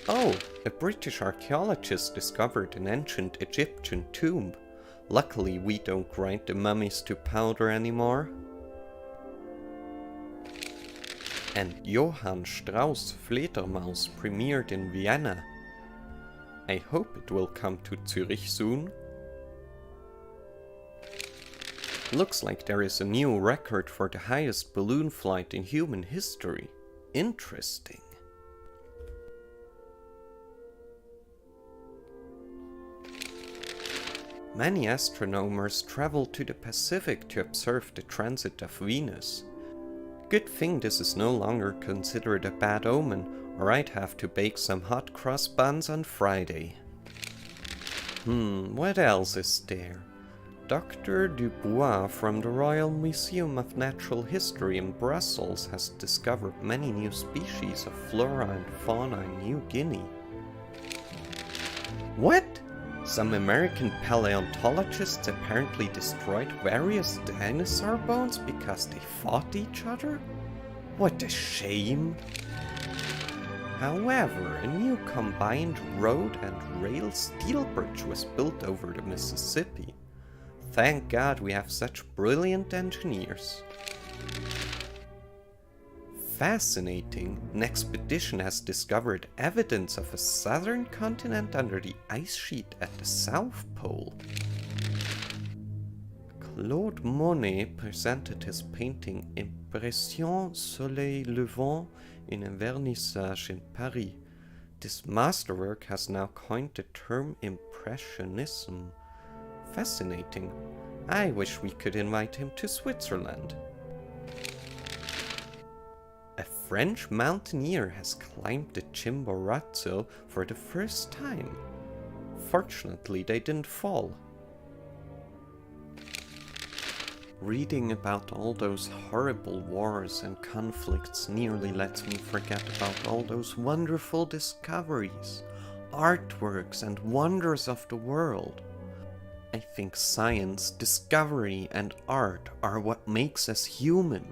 Oh, a British archaeologist discovered an ancient Egyptian tomb. Luckily, we don't grind the mummies to powder anymore. And Johann Strauss' Fledermaus premiered in Vienna. I hope it will come to Zurich soon. Looks like there is a new record for the highest balloon flight in human history. Interesting. Many astronomers travel to the Pacific to observe the transit of Venus. Good thing this is no longer considered a bad omen, or I'd have to bake some hot cross buns on Friday. What else is there? Dr. Dubois from the Royal Museum of Natural History in Brussels has discovered many new species of flora and fauna in New Guinea. What? Some American paleontologists apparently destroyed various dinosaur bones because they fought each other? What a shame! However, a new combined road and rail steel bridge was built over the Mississippi. Thank God we have such brilliant engineers. Fascinating, an expedition has discovered evidence of a southern continent under the ice sheet at the South Pole. Claude Monet presented his painting Impression Soleil Levant in a vernissage in Paris. This masterwork has now coined the term Impressionism. Fascinating. I wish we could invite him to Switzerland. A French mountaineer has climbed the Chimborazo for the first time. Fortunately, they didn't fall. Reading about all those horrible wars and conflicts nearly lets me forget about all those wonderful discoveries, artworks and wonders of the world. I think science, discovery and art are what makes us human.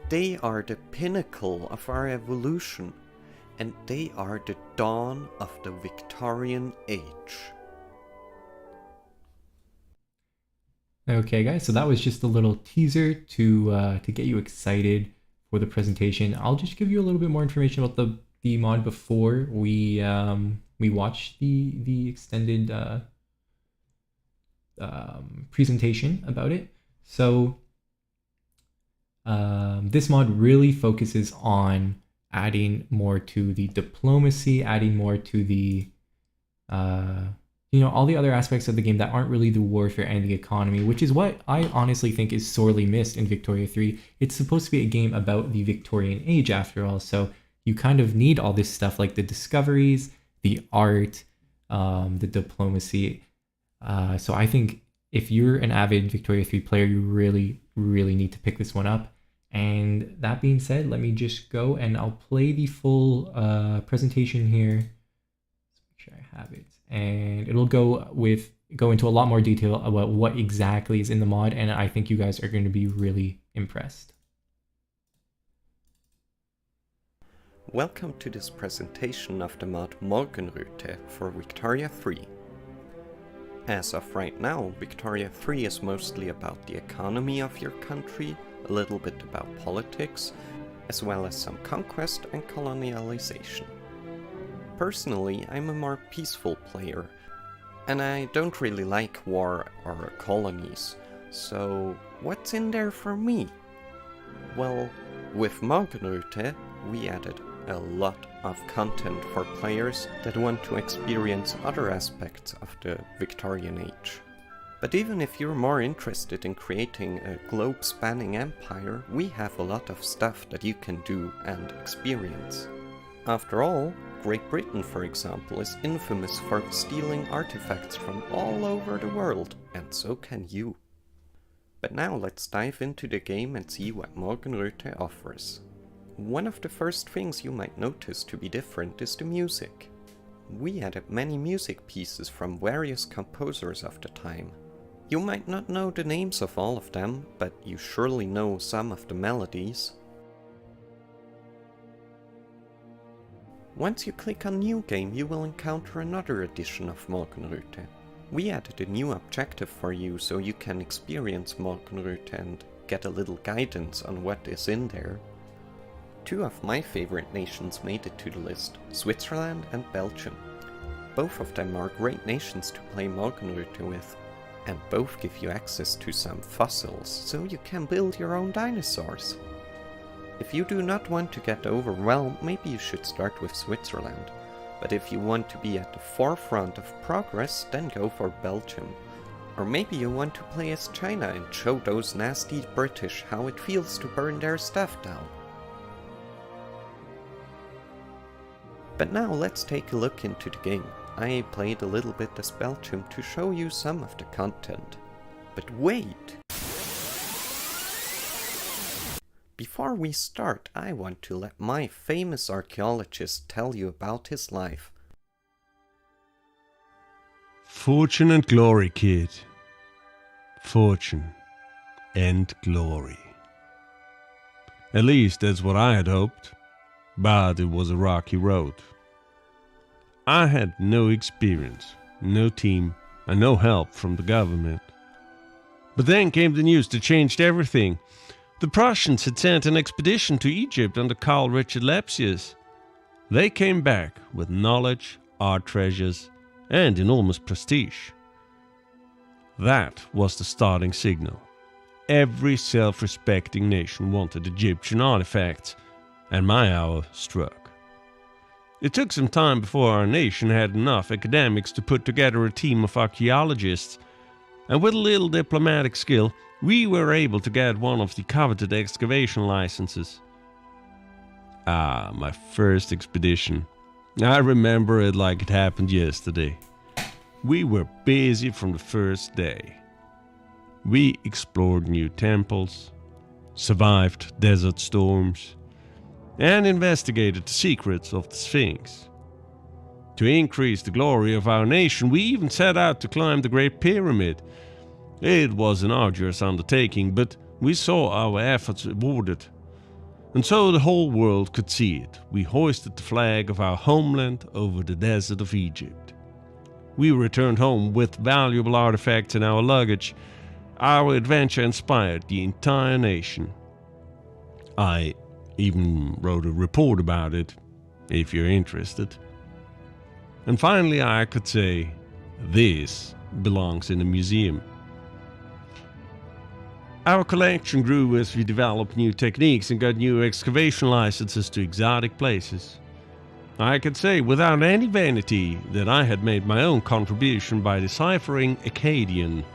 They are the pinnacle of our evolution, and they are the dawn of the Victorian Age. Okay, guys, so that was just a little teaser to get you excited for the presentation. I'll just give you a little bit more information about the mod before we watch the extended presentation about it. So this mod really focuses on adding more to the diplomacy, adding more to the all the other aspects of the game that aren't really the warfare and the economy, which is what I honestly think is sorely missed in Victoria 3. It's supposed to be a game about the Victorian Age after all, so you kind of need all this stuff like the discoveries, the art, the diplomacy. So I think if you're an avid Victoria 3 player, you really, really need to pick this one up. And that being said, let me just go and I'll play the full presentation here. Let's make sure I have it. And it'll go into a lot more detail about what exactly is in the mod, and I think you guys are going to be really impressed. Welcome to this presentation of the mod Morgenröte for Victoria 3. As of right now, Victoria 3 is mostly about the economy of your country, a little bit about politics, as well as some conquest and colonialization. Personally, I'm a more peaceful player, and I don't really like war or colonies, so what's in there for me? Well, with Morgenröte, we added a lot of content for players that want to experience other aspects of the Victorian Age. But even if you're more interested in creating a globe-spanning empire, we have a lot of stuff that you can do and experience. After all, Great Britain, for example, is infamous for stealing artifacts from all over the world, and so can you. But now let's dive into the game and see what Morgenröte offers. One of the first things you might notice to be different is the music. We added many music pieces from various composers of the time. You might not know the names of all of them, but you surely know some of the melodies. Once you click on New Game, you will encounter another edition of Morgenröte. We added a new objective for you so you can experience Morgenröte and get a little guidance on what is in there. Two of my favorite nations made it to the list, Switzerland and Belgium. Both of them are great nations to play Morgenröte with, and both give you access to some fossils, so you can build your own dinosaurs. If you do not want to get overwhelmed, maybe you should start with Switzerland. But if you want to be at the forefront of progress, then go for Belgium. Or maybe you want to play as China and show those nasty British how it feels to burn their stuff down. But now let's take a look into the game. I played a little bit as Belgium to show you some of the content. But wait! Before we start, I want to let my famous archaeologist tell you about his life. Fortune and glory, kid. Fortune and glory. At least that's what I had hoped, but it was a rocky road. I had no experience, no team, and no help from the government. But then came the news that changed everything. The Prussians had sent an expedition to Egypt under Karl Richard Lepsius. They came back with knowledge, art treasures, and enormous prestige. That was the starting signal. Every self-respecting nation wanted Egyptian artifacts, and my hour struck. It took some time before our nation had enough academics to put together a team of archaeologists, and with a little diplomatic skill, we were able to get one of the coveted excavation licenses. My first expedition. I remember it like it happened yesterday. We were busy from the first day. We explored new temples, survived desert storms, and investigated the secrets of the Sphinx. To increase the glory of our nation, we even set out to climb the Great Pyramid. It was an arduous undertaking, but we saw our efforts rewarded. And so the whole world could see it. We hoisted the flag of our homeland over the desert of Egypt. We returned home with valuable artifacts in our luggage. Our adventure inspired the entire nation. I even wrote a report about it, if you're interested. And finally I could say, this belongs in a museum. Our collection grew as we developed new techniques and got new excavation licenses to exotic places. I could say without any vanity that I had made my own contribution by deciphering Akkadian.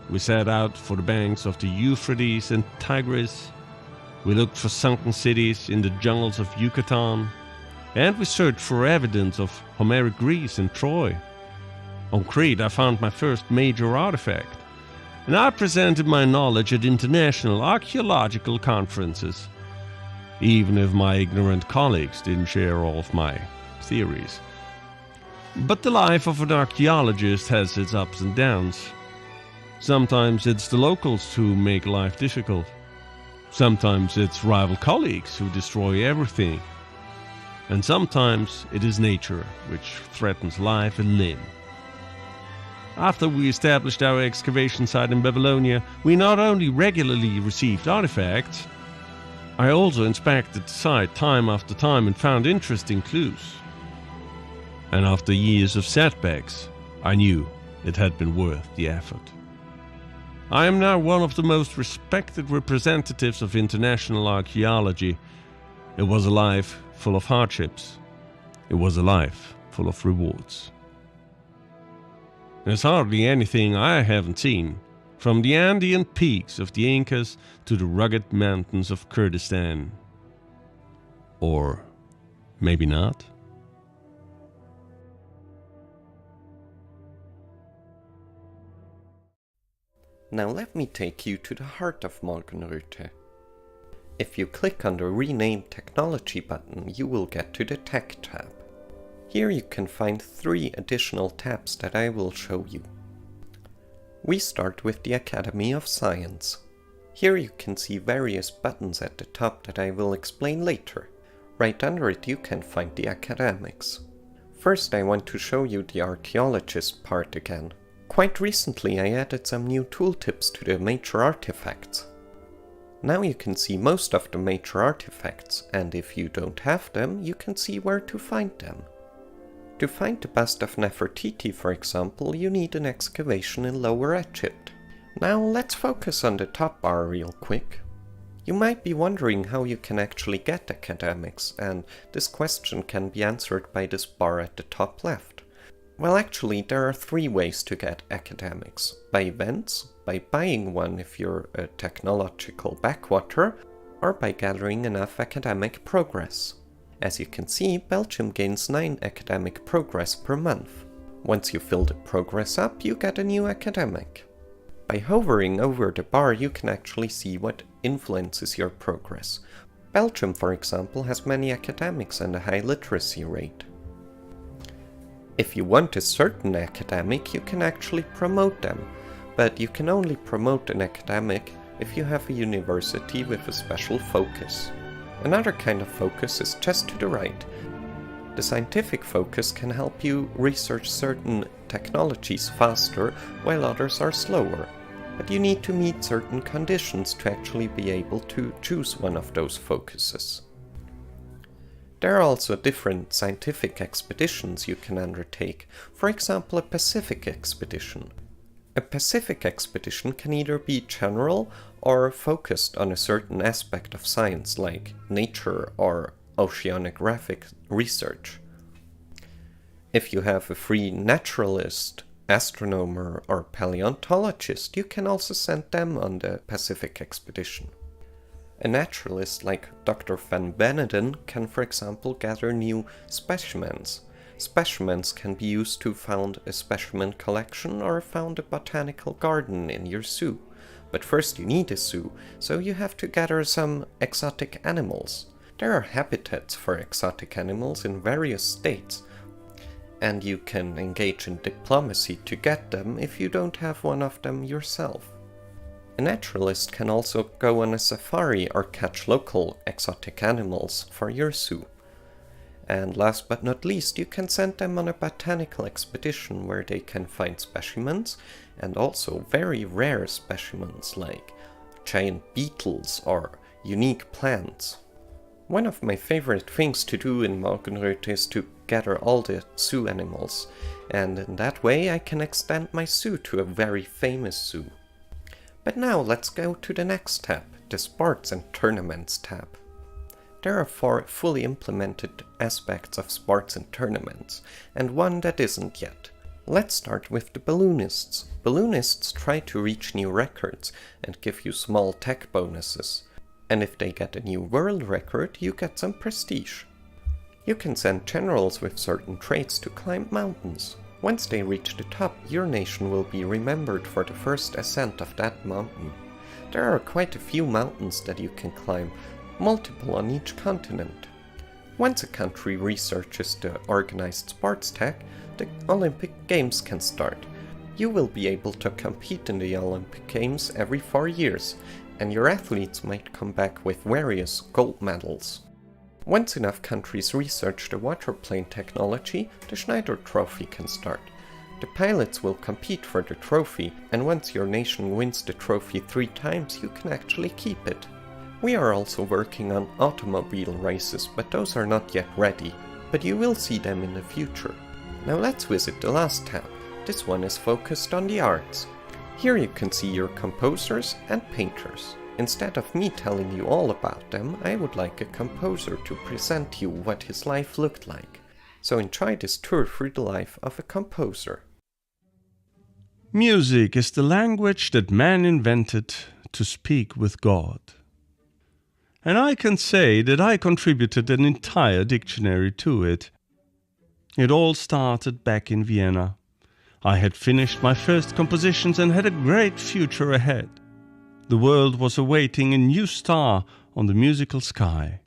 We set out for the banks of the Euphrates and Tigris. We looked for sunken cities in the jungles of Yucatan. And we searched for evidence of Homeric Greece and Troy. On Crete I found my first major artifact. And I presented my knowledge at international archaeological conferences, even if my ignorant colleagues didn't share all of my theories. But the life of an archaeologist has its ups and downs. Sometimes it's the locals who make life difficult. Sometimes it's rival colleagues who destroy everything. And sometimes it is nature which threatens life and limb. After we established our excavation site in Babylonia, we not only regularly received artifacts, I also inspected the site time after time and found interesting clues. And after years of setbacks, I knew it had been worth the effort. I am now one of the most respected representatives of international archaeology. It was a life full of hardships. It was a life full of rewards. There's hardly anything I haven't seen, from the Andean peaks of the Incas to the rugged mountains of Kurdistan. Or maybe not. Now let me take you to the heart of Morgenröte. If you click on the Rename Technology button, you will get to the Tech tab. Here you can find 3 additional tabs that I will show you. We start with the Academy of Science. Here you can see various buttons at the top that I will explain later. Right under it you can find the academics. First I want to show you the archaeologist part again. Quite recently I added some new tooltips to the major artifacts. Now you can see most of the major artifacts, and if you don't have them, you can see where to find them. To find the bust of Nefertiti, for example, you need an excavation in Lower Egypt. Now let's focus on the top bar real quick. You might be wondering how you can actually get academics, and this question can be answered by this bar at the top left. Well, actually, there are 3 ways to get academics. By events, by buying one if you're a technological backwater, or by gathering enough academic progress. As you can see, Belgium gains 9 academic progress per month. Once you fill the progress up, you get a new academic. By hovering over the bar, you can actually see what influences your progress. Belgium, for example, has many academics and a high literacy rate. If you want a certain academic, you can actually promote them, but you can only promote an academic if you have a university with a special focus. Another kind of focus is just to the right. The scientific focus can help you research certain technologies faster, while others are slower. But you need to meet certain conditions to actually be able to choose one of those focuses. There are also different scientific expeditions you can undertake, for example a Pacific expedition. A Pacific expedition can either be general or focused on a certain aspect of science like nature or oceanographic research. If you have a free naturalist, astronomer or paleontologist, you can also send them on the Pacific expedition. A naturalist like Dr. Van Beneden can, for example, gather new specimens. Specimens can be used to found a specimen collection or found a botanical garden in your zoo. But first you need a zoo, so you have to gather some exotic animals. There are habitats for exotic animals in various states, and you can engage in diplomacy to get them if you don't have one of them yourself. A naturalist can also go on a safari or catch local exotic animals for your zoo. And last but not least, you can send them on a botanical expedition where they can find specimens, and also very rare specimens like giant beetles or unique plants. One of my favorite things to do in Morgenröth is to gather all the zoo animals, and in that way I can extend my zoo to a very famous zoo. But now let's go to the next tab, the Sports and Tournaments tab. There are 4 fully implemented aspects of sports and tournaments, and one that isn't yet. Let's start with the balloonists. Balloonists try to reach new records and give you small tech bonuses. And if they get a new world record, you get some prestige. You can send generals with certain traits to climb mountains. Once they reach the top, your nation will be remembered for the first ascent of that mountain. There are quite a few mountains that you can climb, multiple on each continent. Once a country researches the organized sports tech, the Olympic Games can start. You will be able to compete in the Olympic Games every 4 years, and your athletes might come back with various gold medals. Once enough countries research the waterplane technology, the Schneider Trophy can start. The pilots will compete for the trophy, and once your nation wins the trophy 3 times, you can actually keep it. We are also working on automobile races, but those are not yet ready, but you will see them in the future. Now let's visit the last tab. This one is focused on the arts. Here you can see your composers and painters. Instead of me telling you all about them, I would like a composer to present you what his life looked like. So enjoy this tour through the life of a composer. Music is the language that man invented to speak with God. And I can say that I contributed an entire dictionary to it. It all started back in Vienna. I had finished my first compositions and had a great future ahead. The world was awaiting a new star on the musical sky.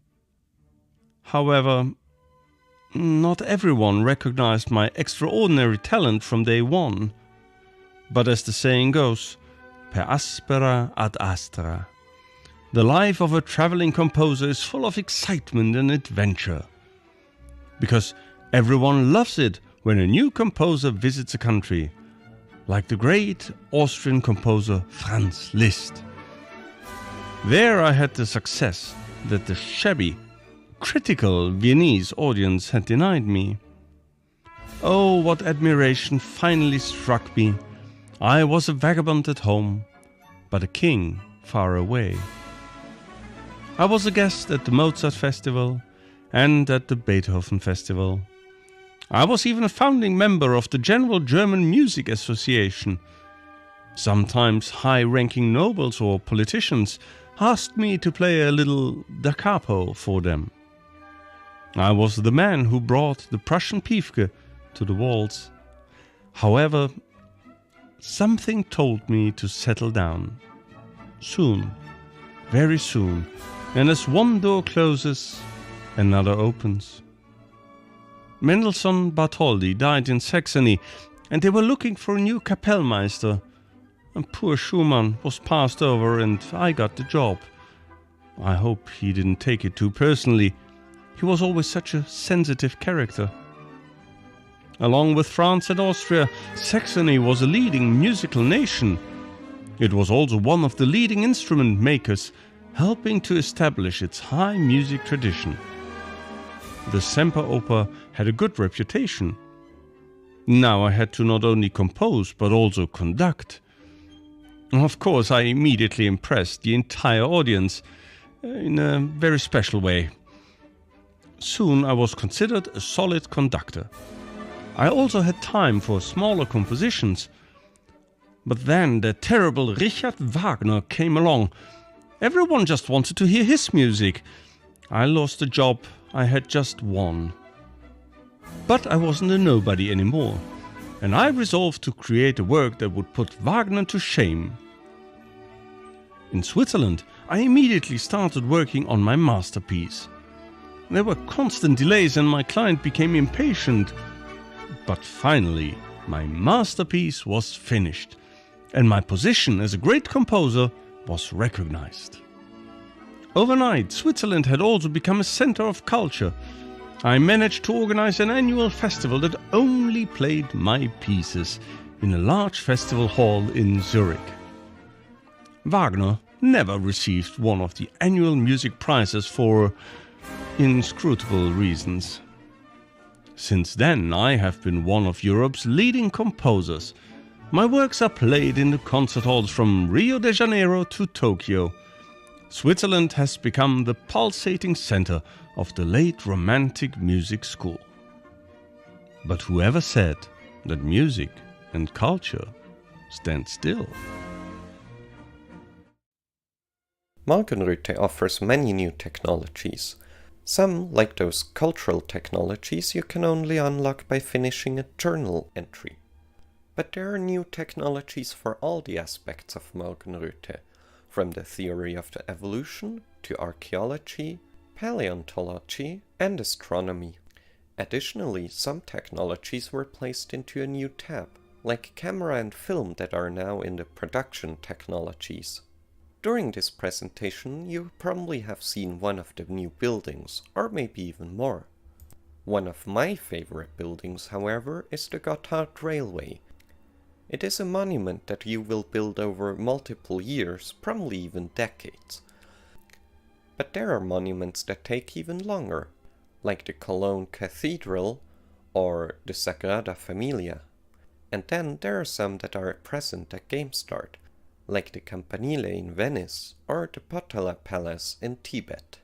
However, not everyone recognized my extraordinary talent from day one. But as the saying goes, per aspera ad astra. The life of a traveling composer is full of excitement and adventure. Because everyone loves it when a new composer visits a country, like the great Austrian composer Franz Liszt. There I had the success that the shabby, critical Viennese audience had denied me. Oh, what admiration finally struck me. I was a vagabond at home, but a king far away. I was a guest at the Mozart Festival and at the Beethoven Festival. I was even a founding member of the General German Music Association. Sometimes high-ranking nobles or politicians asked me to play a little da capo for them. I was the man who brought the Prussian Piefke to the waltz. However, something told me to settle down. Soon, very soon, and as one door closes, another opens. Mendelssohn Bartholdy died in Saxony, and they were looking for a new Kapellmeister. And poor Schumann was passed over and I got the job. I hope he didn't take it too personally. He was always such a sensitive character. Along with France and Austria, Saxony was a leading musical nation. It was also one of the leading instrument makers, helping to establish its high music tradition. The Semperoper had a good reputation. Now I had to not only compose but also conduct. Of course, I immediately impressed the entire audience in a very special way. Soon I was considered a solid conductor. I also had time for smaller compositions. But then the terrible Richard Wagner came along. Everyone just wanted to hear his music. I lost the job I had just won. But I wasn't a nobody anymore, and I resolved to create a work that would put Wagner to shame. In Switzerland, I immediately started working on my masterpiece. There were constant delays and my client became impatient. But finally, my masterpiece was finished, and my position as a great composer was recognized. Overnight, Switzerland had also become a center of culture. I managed to organize an annual festival that only played my pieces in a large festival hall in Zurich. Wagner never received one of the annual music prizes for inscrutable reasons. Since then, I have been one of Europe's leading composers. My works are played in the concert halls from Rio de Janeiro to Tokyo. Switzerland has become the pulsating center of the late Romantic music school. But whoever said that music and culture stand still? Morgenröte offers many new technologies. Some, like those cultural technologies, you can only unlock by finishing a journal entry. But there are new technologies for all the aspects of Morgenröte, from the theory of the evolution to archaeology, paleontology, and astronomy. Additionally, some technologies were placed into a new tab, like camera and film that are now in the production technologies. During this presentation, you probably have seen one of the new buildings, or maybe even more. One of my favorite buildings, however, is the Gotthard Railway. It is a monument that you will build over multiple years, probably even decades. But there are monuments that take even longer, like the Cologne Cathedral or the Sagrada Familia. And then there are some that are present at game start, like the Campanile in Venice or the Potala Palace in Tibet.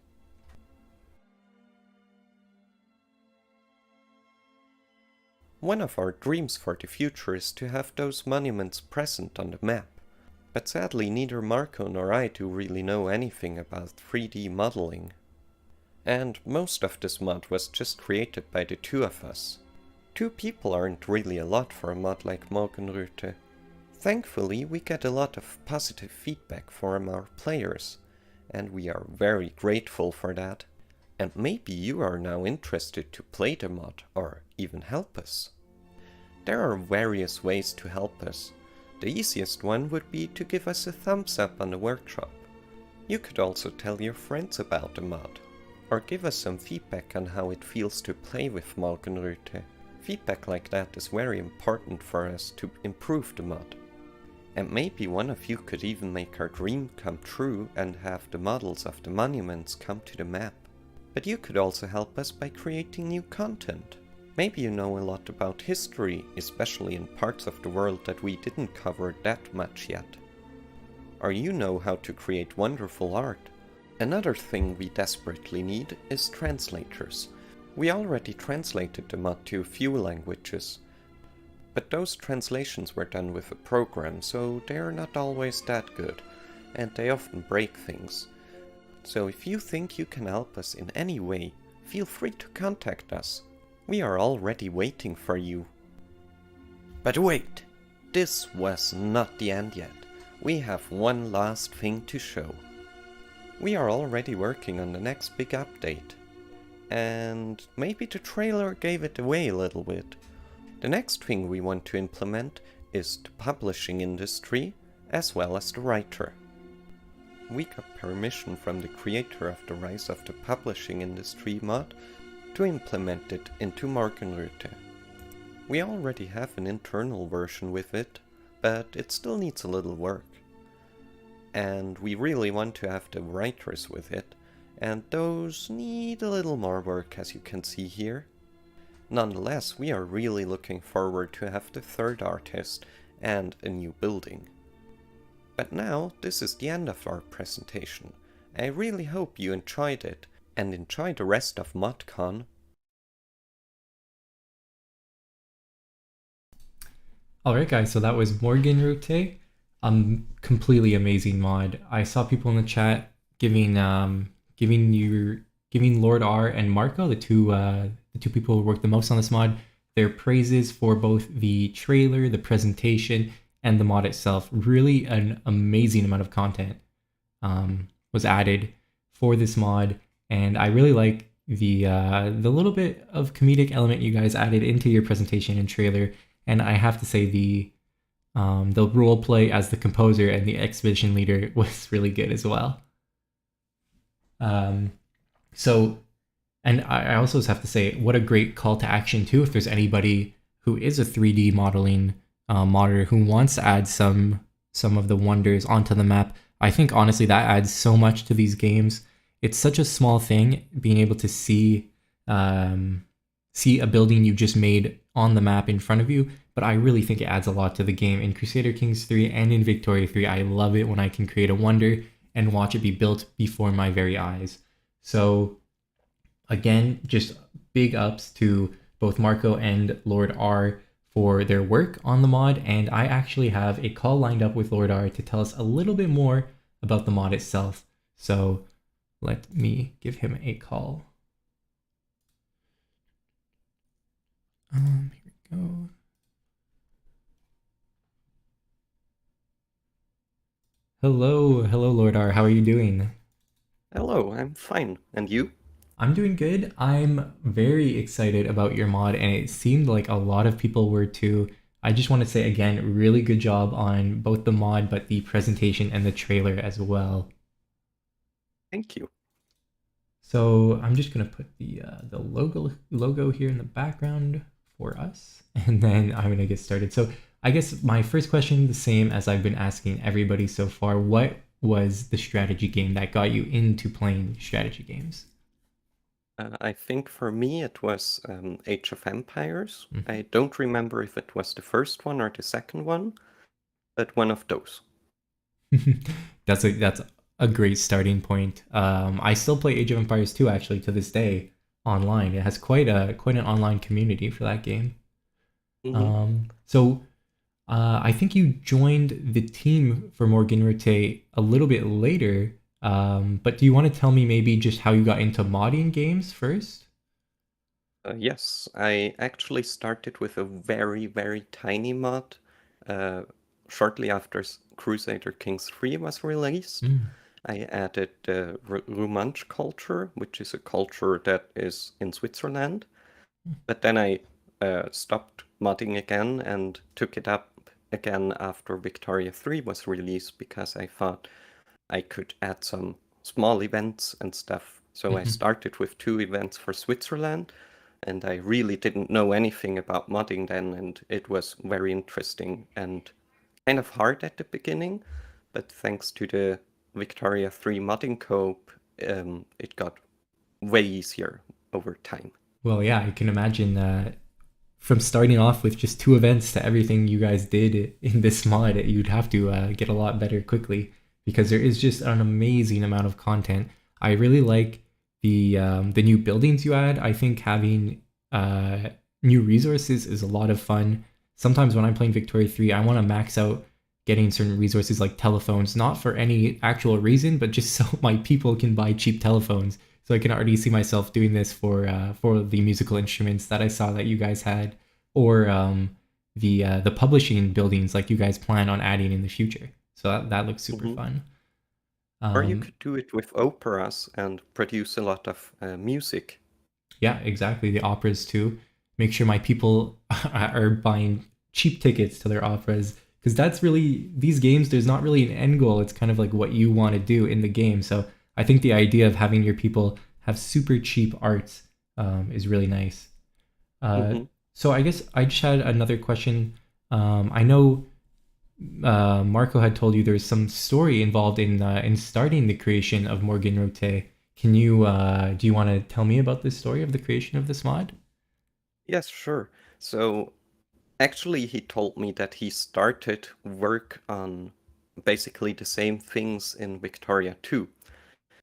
One of our dreams for the future is to have those monuments present on the map, but sadly neither Marco nor I do really know anything about 3D modeling. And most of this mod was just created by the two of us. Two people aren't really a lot for a mod like Morgenröte. Thankfully, we get a lot of positive feedback from our players, and we are very grateful for that. And maybe you are now interested to play the mod, or even help us. There are various ways to help us. The easiest one would be to give us a thumbs up on the workshop. You could also tell your friends about the mod, or give us some feedback on how it feels to play with Morgenröte. Feedback like that is very important for us to improve the mod. And maybe one of you could even make our dream come true and have the models of the monuments come to the map. But you could also help us by creating new content. Maybe you know a lot about history, especially in parts of the world that we didn't cover that much yet. Or you know how to create wonderful art. Another thing we desperately need is translators. We already translated the mod to a few languages, but those translations were done with a program, so they are not always that good, and they often break things. So if you think you can help us in any way, feel free to contact us. We are already waiting for you. But wait, this was not the end yet. We have one last thing to show. We are already working on the next big update. And maybe the trailer gave it away a little bit. The next thing we want to implement is the publishing industry as well as the writer. We got permission from the creator of the Rise of the Publishing Industry mod to implement it into Morgenröte. We already have an internal version with it, but it still needs a little work. And we really want to have the writers with it, and those need a little more work, as you can see here. Nonetheless, we are really looking forward to have the third artist and a new building. But now, this is the end of our presentation. I really hope you enjoyed it, and enjoy the rest of ModCon. Alright guys, so that was Morgenröte. Completely amazing mod. I saw people in the chat giving Lord R and Marco, the the two people who worked the most on this mod, their praises for both the trailer, the presentation, and the mod itself. Really an amazing amount of content was added for this mod, and I really like the little bit of comedic element you guys added into your presentation and trailer. And I have to say the role play as the composer and the expedition leader was really good as well. So, and I also have to say, what a great call to action too. If there's anybody who is a 3D modeling modder who wants to add some of the wonders onto the map, I think honestly that adds so much to these games. It's such a small thing being able to see a building you just made on the map in front of you, but I really think it adds a lot to the game. In Crusader Kings 3 and in Victoria 3, I love it when I can create a wonder and watch it be built before my very eyes. So again, just big ups to both Marco and Lord R for their work on the mod, and I actually have a call lined up with Lord R to tell us a little bit more about the mod itself. So let me give him a call. Here we go. Hello, Lord R. How are you doing? Hello, I'm fine. And you? I'm doing good. I'm very excited about your mod, and it seemed like a lot of people were too. I just want to say again, really good job on both the mod, but the presentation and the trailer as well. Thank you. So I'm just gonna put the logo here in the background for us, and then I'm gonna get started. So I guess my first question, the same as I've been asking everybody so far: what was the strategy game that got you into playing strategy games? I think for me it was Age of Empires. Mhm. I don't remember if it was the first one or the second one, but one of those. That's a great starting point. I still play Age of Empires 2 actually to this day online. It has quite an online community for that game. So I think you joined the team for Morgan Rotate a little bit later. But do you want to tell me maybe just how you got into modding games first? Yes, I actually started with a very, very tiny mod shortly after Crusader Kings 3 was released. I added the Romansh culture, which is a culture that is in Switzerland. But then I stopped modding again and took it up again after Victoria 3 was released because I thought I could add some small events and stuff. So I started with 2 events for Switzerland, and I really didn't know anything about modding then, and it was very interesting and kind of hard at the beginning, but thanks to the Victoria 3 modding co-op, it got way easier over time. Well, yeah, I can imagine from starting off with just 2 events to everything you guys did in this mod, you'd have to get a lot better quickly because there is just an amazing amount of content. I really like the new buildings you add. I think having new resources is a lot of fun. Sometimes when I'm playing Victoria 3, I want to max out getting certain resources like telephones, not for any actual reason, but just so my people can buy cheap telephones. So I can already see myself doing this for the musical instruments that I saw that you guys had, or the publishing buildings like you guys plan on adding in the future. So that looks super fun. Or you could do it with operas and produce a lot of music. Yeah, exactly. The operas too. Make sure my people are buying cheap tickets to their operas, because that's really, these games, there's not really an end goal. It's kind of like what you want to do in the game. So I think the idea of having your people have super cheap arts is really nice. So I guess I just had another question. I know Marco had told you there's some story involved in starting the creation of Morgan Rote. Can you do you want to tell me about this story of the creation of this mod? Yes, sure. So actually he told me that he started work on basically the same things in Victoria 2.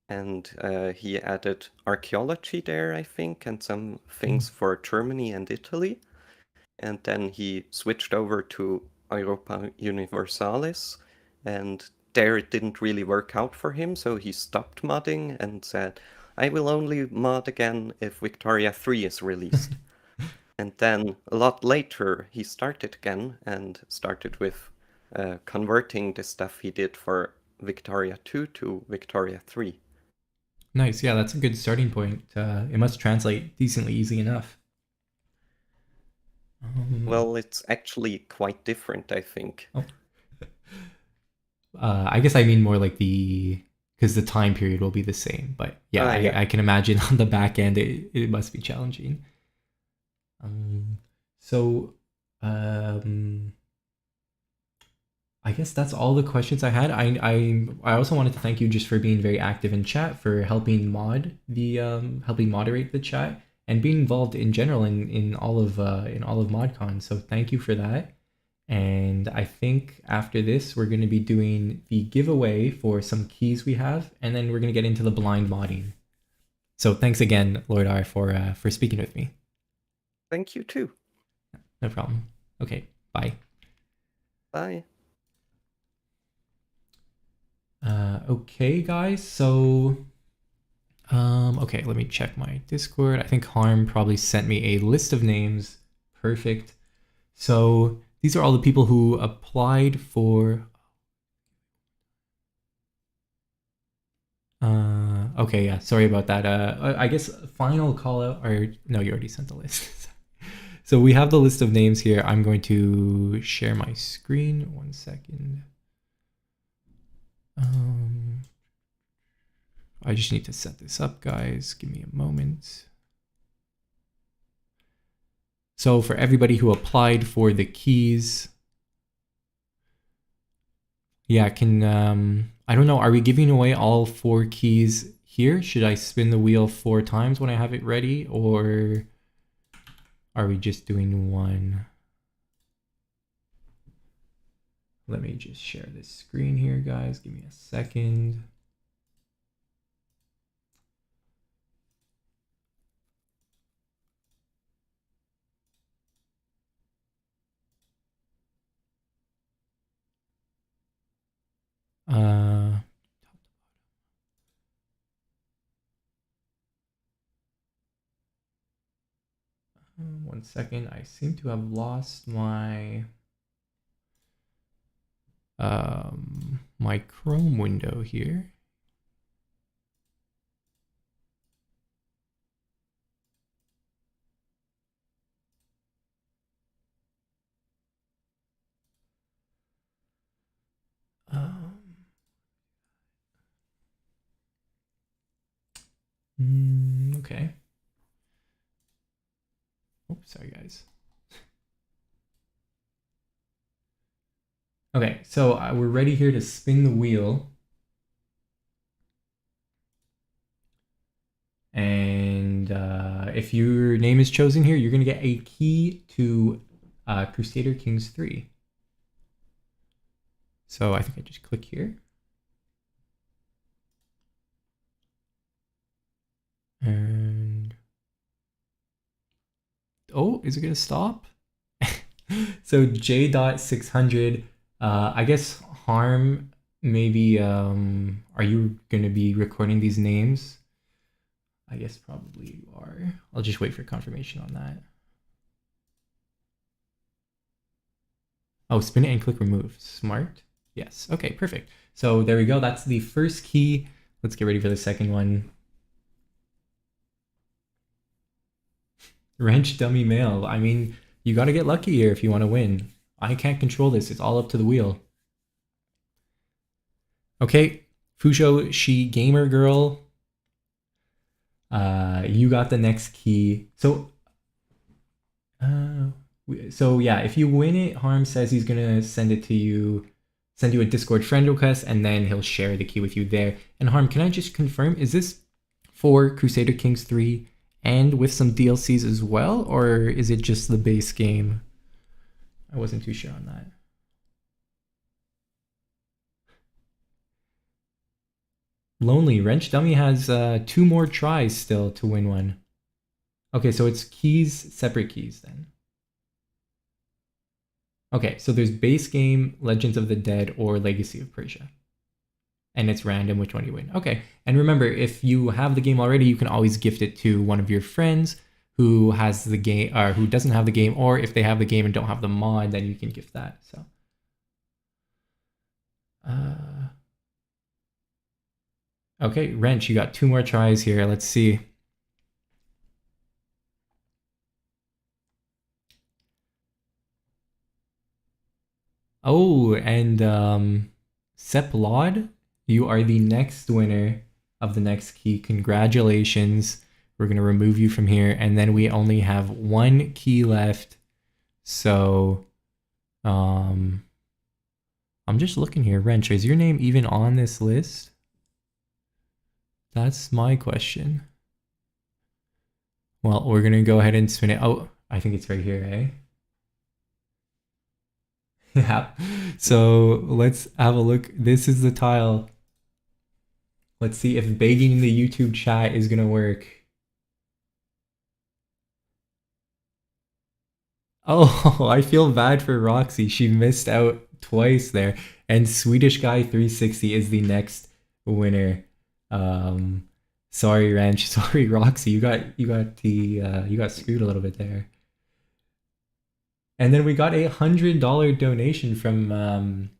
And he added archaeology there, I think, and some things for Germany and Italy. And then he switched over to Europa Universalis, and there it didn't really work out for him, so he stopped modding and said, I will only mod again if Victoria 3 is released. And then a lot later, he started again and started with converting the stuff he did for Victoria 2 to Victoria 3. Nice. Yeah, that's a good starting point. It must translate decently easy enough. Well, it's actually quite different, I think. Oh. I guess I mean more like because the time period will be the same. But yeah, I can imagine on the back end it must be challenging. I guess that's all the questions I had. I also wanted to thank you just for being very active in chat, for helping moderate the chat, and being involved in general in all of ModCon. So thank you for that. And I think after this we're going to be doing the giveaway for some keys we have, and then we're going to get into the blind modding. So thanks again, Lord R, for speaking with me. Thank you too. No problem. Okay, bye. Bye. Okay, guys, so okay, let me check my Discord. I think Harm probably sent me a list of names. Perfect. So these are all the people who applied for okay, yeah, sorry about that. I guess final call out, or no, you already sent the list. So we have the list of names here. I'm going to share my screen. 1 second. I just need to set this up, guys. Give me a moment. So for everybody who applied for the keys, yeah, I don't know, are we giving away all 4 keys here? Should I spin the wheel 4 times when I have it ready, or are we just doing 1? Let me just share this screen here, guys. Give me a second. One second. I seem to have lost my my Chrome window here. Okay. Oh, sorry, guys. Okay, so we're ready here to spin the wheel. And if your name is chosen here, you're going to get a key to Crusader Kings 3. So I think I just click here. And oh, is it going to stop? So J.600, I guess Harm, maybe, are you going to be recording these names? I guess probably you are. I'll just wait for confirmation on that. Oh, spin it and click remove. Smart. Yes. Okay, perfect. So there we go. That's the first key. Let's get ready for the second one. Wrench dummy male. I mean, you got to get lucky here if you want to win. I can't control this. It's all up to the wheel. Okay, Fusho, she gamer girl. You got the next key. So yeah, if you win it, Harm says he's gonna send you a Discord friend request, and then he'll share the key with you there. And Harm, can I just confirm, is this for Crusader Kings 3 and with some DLCs as well, or is it just the base game? I wasn't too sure on that. Lonely Wrench Dummy has 2 more tries still to win one. Okay, so it's keys, separate keys then. Okay, so there's base game, Legends of the Dead, or Legacy of Persia. and it's random which one you win. Okay, and remember, if you have the game already, you can always gift it to one of your friends who has the game, or who doesn't have the game, or if they have the game and don't have the mod, then you can gift that. So, okay, Wrench, you got 2 more tries here. Let's see. Oh, and Sepp Laud, you are the next winner of the next key. Congratulations. We're going to remove you from here. And then we only have 1 key left. So, I'm just looking here. Wrench, is your name even on this list? That's my question. Well, we're going to go ahead and spin it. Oh, I think it's right here, eh? Yeah. So let's have a look. This is the tile. Let's see if begging in the YouTube chat is going to work. Oh, I feel bad for Roxy. She missed out twice there. And Swedish Guy 360 is the next winner. Sorry, Ranch. Sorry, Roxy. You got screwed a little bit there. And then we got a $100 donation from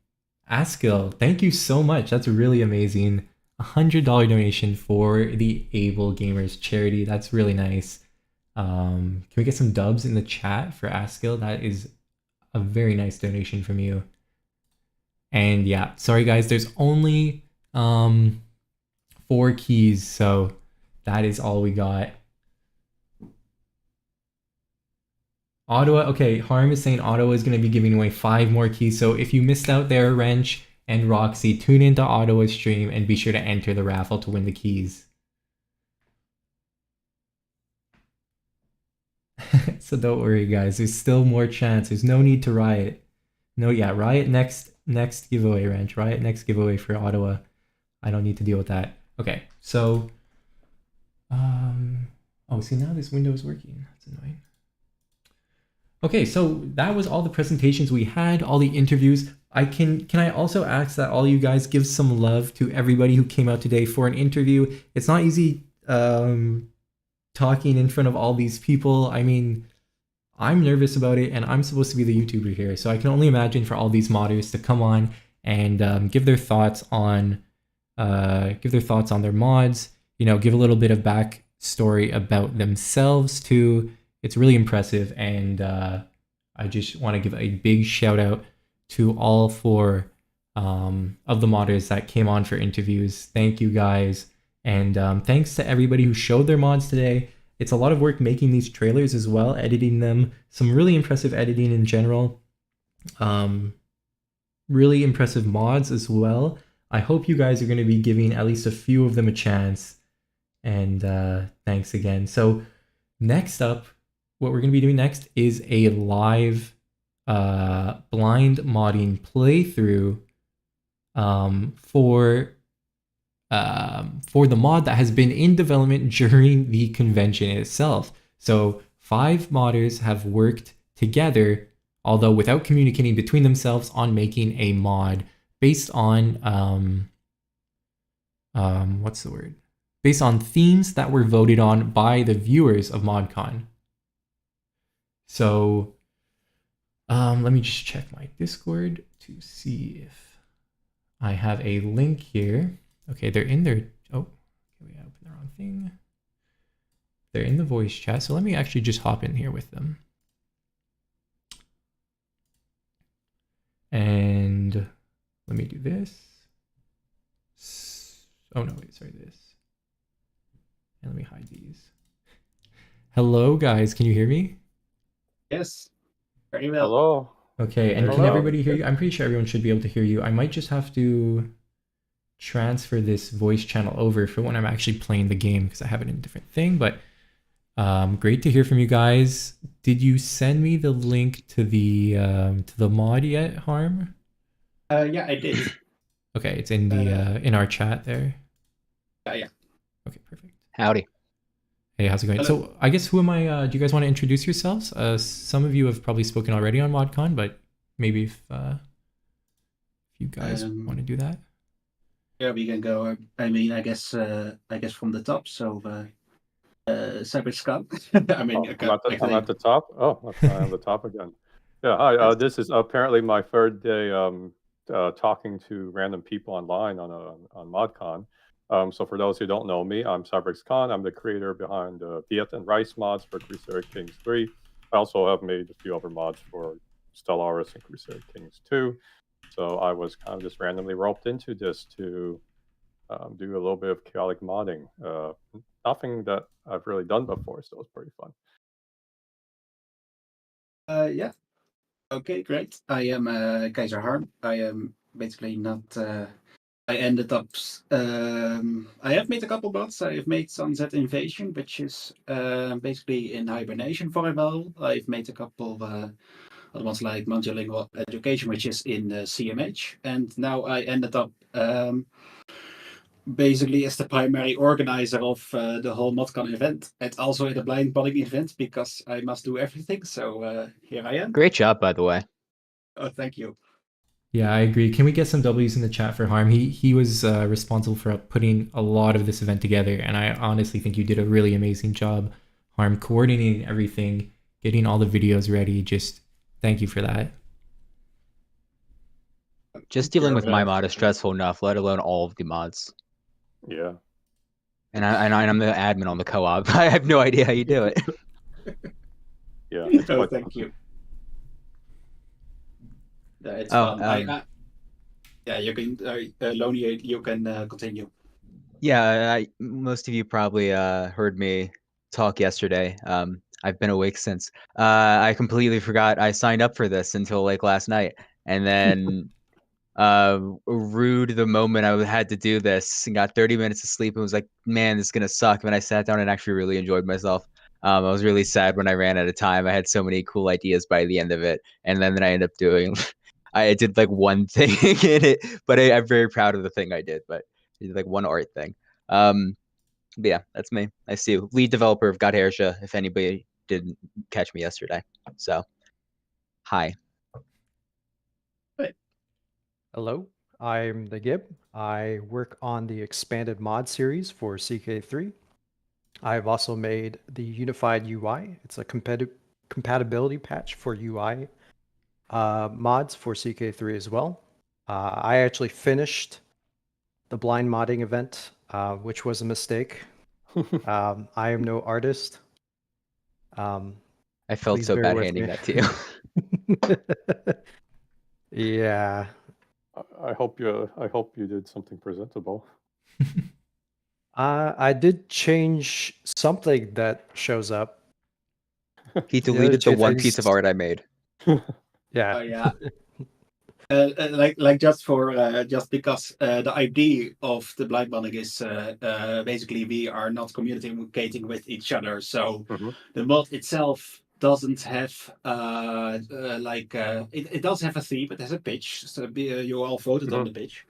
Askill. Thank you so much. That's really amazing. $100 donation for the AbleGamers charity. That's really nice. Can we get some dubs in the chat for Askill? That is a very nice donation from you. And yeah, sorry guys, there's only 4 keys, so that is all we got. Ottawa, okay, Harm is saying Ottawa is going to be giving away 5 more keys. So if you missed out there, Wrench and Roxy, tune into Ottawa's stream and be sure to enter the raffle to win the keys. So don't worry, guys. There's still more chance. There's no need to riot. No, yeah, riot next giveaway, Wrench. Riot next giveaway for Ottawa. I don't need to deal with that. Okay, so, oh, see, now this window is working. That's annoying. Okay, so that was all the presentations we had, all the interviews. Can I also ask that all you guys give some love to everybody who came out today for an interview? It's not easy talking in front of all these people. I mean, I'm nervous about it, and I'm supposed to be the YouTuber here, so I can only imagine for all these modders to come on and give their thoughts on their mods. You know, give a little bit of backstory about themselves too. It's really impressive, and I just want to give a big shout out to all 4 of the modders that came on for interviews. Thank you guys, and thanks to everybody who showed their mods today. It's a lot of work making these trailers as well, editing them. Some really impressive editing in general. Really impressive mods as well. I hope you guys are going to be giving at least a few of them a chance, and thanks again. So next up, what we're going to be doing next is a live blind modding playthrough for the mod that has been in development during the convention itself. So 5 modders have worked together, although without communicating between themselves, on making a mod based on what's the word? Based on themes that were voted on by the viewers of ModCon. So let me just check my Discord to see if I have a link here. Okay, they're in there. Oh, okay, we opened the wrong thing. They're in the voice chat. So let me actually just hop in here with them. And let me do this. Oh no, wait, sorry, this. And let me hide these. Hello, guys. Can you hear me? Yes. Very well. Hello. Okay, and can everybody hear you? I'm pretty sure everyone should be able to hear you. I might just have to transfer this voice channel over for when I'm actually playing the game, because I have it in a different thing. But great to hear from you guys. Did you send me the link to the mod yet, Harm? Yeah, I did. Okay, it's in the in our chat there. Yeah. Okay, perfect. Howdy. Hey, how's it going? Hello. So I guess who am I? Do you guys want to introduce yourselves? Some of you have probably spoken already on ModCon, but maybe if you guys want to do that. Yeah, we can go. I mean, I guess from the top. So, Cyber Scum. I mean, I'm at the top. Oh, I'm the top again. Yeah, hi. This is apparently my third day talking to random people online on ModCon. So for those who don't know me, I'm Cybrix Khan. I'm the creator behind Viet and Rice mods for Crusader Kings 3. I also have made a few other mods for Stellaris and Crusader Kings 2. So I was kind of just randomly roped into this to do a little bit of chaotic modding. Nothing that I've really done before, so it's pretty fun. Yeah. Okay, great. I am Kaiser Harm. I am basically not. I ended up. I have made a couple bots. I have made Sunset Invasion, which is basically in hibernation for a while. I've made a couple other ones like Multilingual Education, which is in CMH, and now I ended up basically as the primary organizer of the whole ModCon event and also at the blind bowling event because I must do everything. So here I am. Great job, by the way. Oh, thank you. Yeah, I agree. Can we get some W's in the chat for Harm? He was responsible for putting a lot of this event together, and I honestly think you did a really amazing job, Harm, coordinating everything, getting all the videos ready. Just thank you for that. Just dealing with my mod is stressful enough, let alone all of the mods. Yeah. And I'm the admin on the co-op. I have no idea how you do it. Yeah. Oh, thank you. Yeah, it's fun. Yeah, you can, Lonnie, you can continue. Yeah, most of you probably heard me talk yesterday. I've been awake since. I completely forgot I signed up for this until like last night, and then rude the moment I had to do this and got 30 minutes of sleep and was like, man, this is gonna suck. And I sat down and actually really enjoyed myself. I was really sad when I ran out of time. I had so many cool ideas by the end of it, and then I ended up doing. I did like one thing in it, but I'm very proud of the thing I did. But I did like one art thing. But yeah, that's me. I see you. Lead developer of God Hersha, if anybody didn't catch me yesterday. So, hi. Hello, I'm the Gib. I work on the expanded mod series for CK3. I've also made the unified UI. It's a compatibility patch for UI mods for CK3 as well. I actually finished the blind modding event, which was a mistake. I am no artist. I felt so bad handing that to you. Yeah. I hope you did something presentable. I did change something that shows up. He deleted the one piece of art I made. Yeah. Oh yeah. Like just because the idea of the blind modding is basically we are not communicating with each other, so the mod itself doesn't have it does have a theme, it has a pitch, so you all voted on the pitch,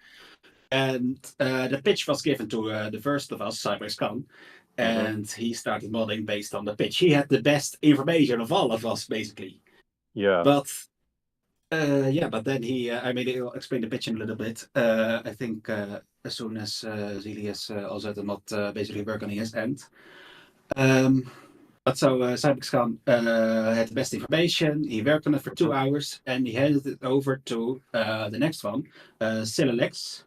and the pitch was given to the first of us, Cyber Khan, and he started modding based on the pitch. He had the best information of all of us, basically. Yeah. But but then he'll explain the pitch in a little bit. I think as soon as Zili is also at the mod basically work on his end. But so Cybex Khan had the best information. He worked on it for 2 hours and he handed it over to the next one, Silex,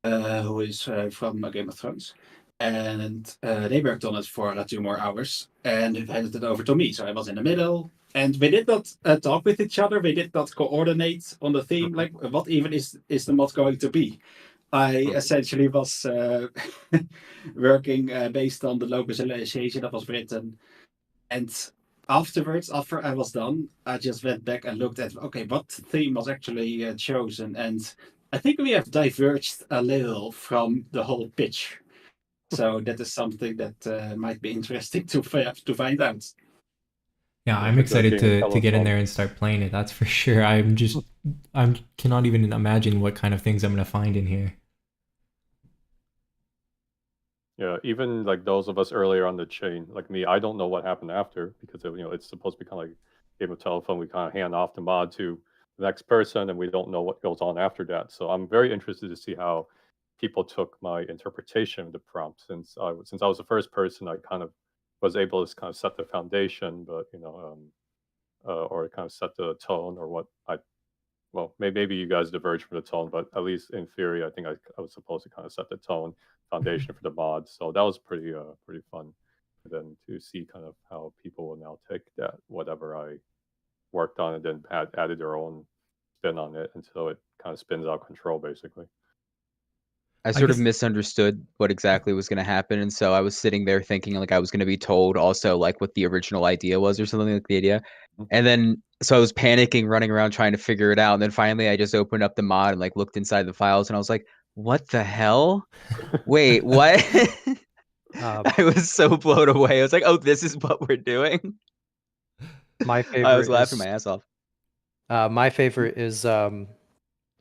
who is from Game of Thrones. And they worked on it for 2 more hours and handed it over to me. So I was in the middle. And we did not talk with each other. We did not coordinate on the theme. Like, what even is the mod going to be? I essentially was working based on the localization that was written. And afterwards, after I was done, I just went back and looked at, okay, what theme was actually chosen? And I think we have diverged a little from the whole pitch. So that is something that might be interesting to find out. Yeah, I'm excited to get in there and start playing it. That's for sure. I cannot even imagine what kind of things I'm gonna find in here. Yeah, even like those of us earlier on the chain, like me, I don't know what happened after because it's supposed to be kind of like a game of telephone. We kind of hand off the mod to the next person, and we don't know what goes on after that. So I'm very interested to see how people took my interpretation of the prompt. Since I was the first person, I kind of was able to kind of set the foundation, but or kind of set the tone, or what well, maybe you guys diverge from the tone, but at least in theory, I think I was supposed to kind of set the tone foundation for the mod. So that was pretty fun. And then to see kind of how people will now take that whatever I worked on and then added their own spin on it until it kind of spins out of control, basically. I sort of misunderstood what exactly was going to happen, and so I was sitting there thinking like I was going to be told also like what the original idea was or something like the idea. And then so I was panicking, running around trying to figure it out, and then finally I just opened up the mod and like looked inside the files, and I was like, "What the hell? Wait, what?" I was so blown away. I was like, "Oh, this is what we're doing." My favorite. I was laughing my ass off. My favorite is I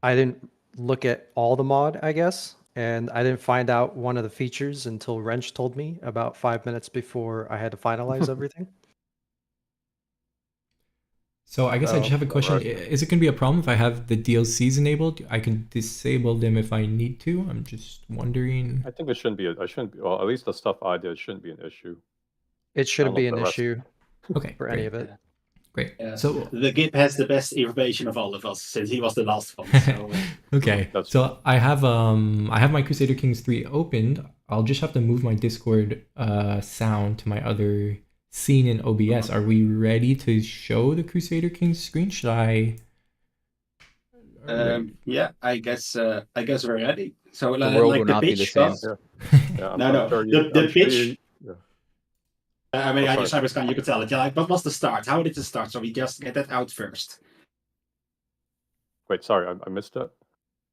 didn't look at all the mod, I guess, and I didn't find out one of the features until Wrench told me about 5 minutes before I had to finalize everything. So I guess I just have a question. right. Is it going to be a problem if I have the DLCs enabled? I can disable them if I need to. I'm just wondering. I think it shouldn't be. Well, at least the stuff I did shouldn't be an issue. It shouldn't be an issue. Okay, for any of it. Great. Yeah. So the Gib has the best information of all of us since he was the last one. So. okay. So I have my Crusader Kings 3 opened. I'll just have to move my Discord sound to my other scene in OBS. Are we ready to show the Crusader Kings screen? Should I? Yeah, I guess we're ready. So the world like will the not be the pitch same. does. Yeah, No. sure The pitch. Yeah. I mean, Cyberscan, you could tell it. Yeah, like, what was the start? How did it start? So we just get that out first. Wait, sorry, I missed it.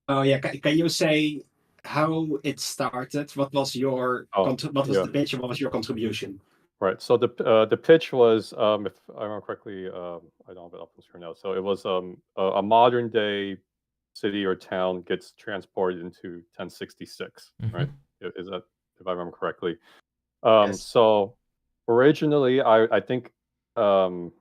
Oh yeah, can you say how it started? What was your the pitch and what was your contribution? Right. So the pitch was, if I remember correctly, I don't have it up on screen now. So it was a modern day city or town gets transported into 1066. Right? Is that, if I remember correctly? Yes. So originally, I think the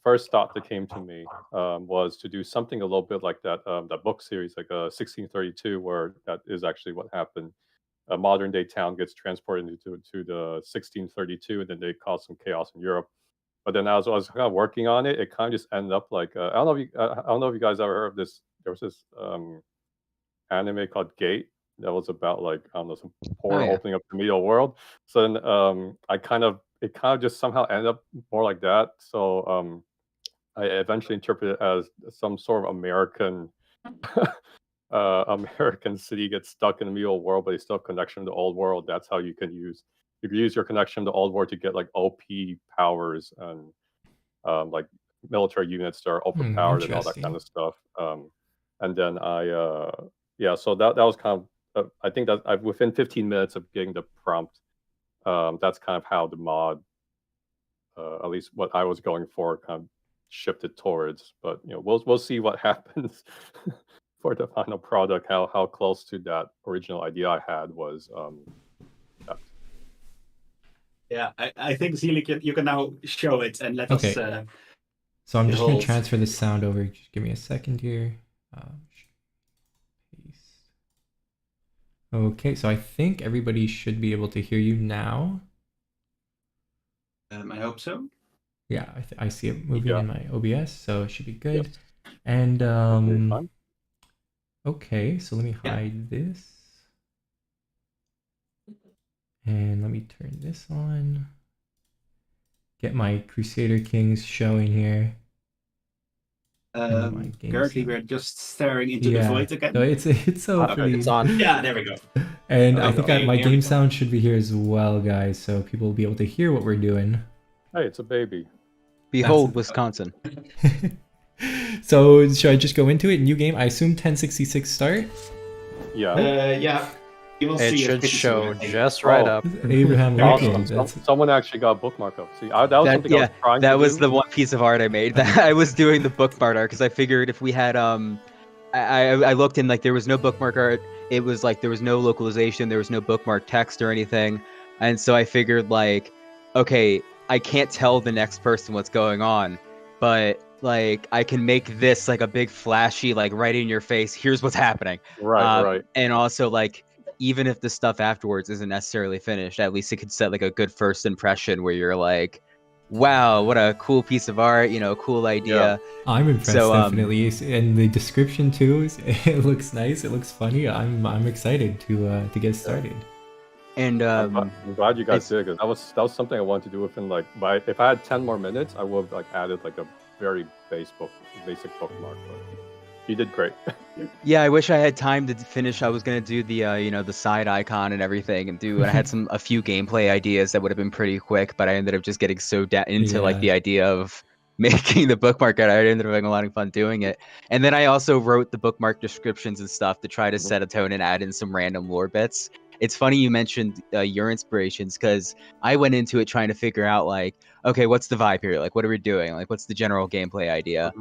first thought that came to me was to do something a little bit like that book series, like 1632, where that is actually what happened. A modern day town gets transported into the 1632, and then they cause some chaos in Europe. But then as I was kind of working on it, it kind of just ended up like I don't know if you guys ever heard of this. There was this anime called Gate that was about like I don't know, some portal opening up the medieval world. So then it kind of just somehow ended up more like that. So I eventually interpreted it as some sort of American American city gets stuck in the medieval world, but they still have connection to the old world. That's how you can use your connection to the old world to get like OP powers and like military units that are overpowered and all that kind of stuff. And then so that was kind of I think that within 15 minutes of getting the prompt, that's kind of how the mod, at least what I was going for, kind of shifted towards. But we'll see what happens. For the final product, how close to that original idea I had was. Yeah, I think Zelik, you can now show it and let us. So I'm just going to transfer the sound over. Just give me a second here. Paste. Okay, so I think everybody should be able to hear you now. I hope so. Yeah, I see it moving in my OBS, so it should be good. Yes. And okay, so let me hide this. And let me turn this on. Get my Crusader Kings showing here. Currently, we're just staring into the void again. So it's so pretty. It's on. Yeah, there we go. And I think my game sound should be here as well, guys, so people will be able to hear what we're doing. Hey, it's a baby. Behold, Wisconsin. So should I just go into it? New game. I assume 1066 start. Yeah. Yeah. It should show just right up. Abraham Lincoln. Someone actually got a bookmark up. See, that was something I was trying to do. That was the one piece of art I made. I was doing the bookmark art because I figured if we had I looked in, like, there was no bookmark art. It was like there was no localization, there was no bookmark text or anything, and so I figured, like, okay, I can't tell the next person what's going on, but like I can make this like a big flashy, like right in your face, here's what's happening. Right. And also, like, even if the stuff afterwards isn't necessarily finished, at least it could set like a good first impression where you're like, wow, what a cool piece of art, you know, cool idea. I'm impressed, definitely, and the description too. It looks nice. It looks funny. I'm excited to get started. And I'm glad you guys did, because that was something I wanted to do within like if I had 10 more minutes, I would have like added like a very basic bookmark. But you did great. Yeah, I wish I had time to finish. I was gonna do the you know, the side icon and everything, and I had a few gameplay ideas that would have been pretty quick, but I ended up just getting so into like the idea of making the bookmark. I ended up having a lot of fun doing it, and then I also wrote the bookmark descriptions and stuff to try to set a tone and add in some random lore bits. It's funny you mentioned your inspirations, because I went into it trying to figure out like, okay, what's the vibe here? Like, what are we doing? Like, what's the general gameplay idea?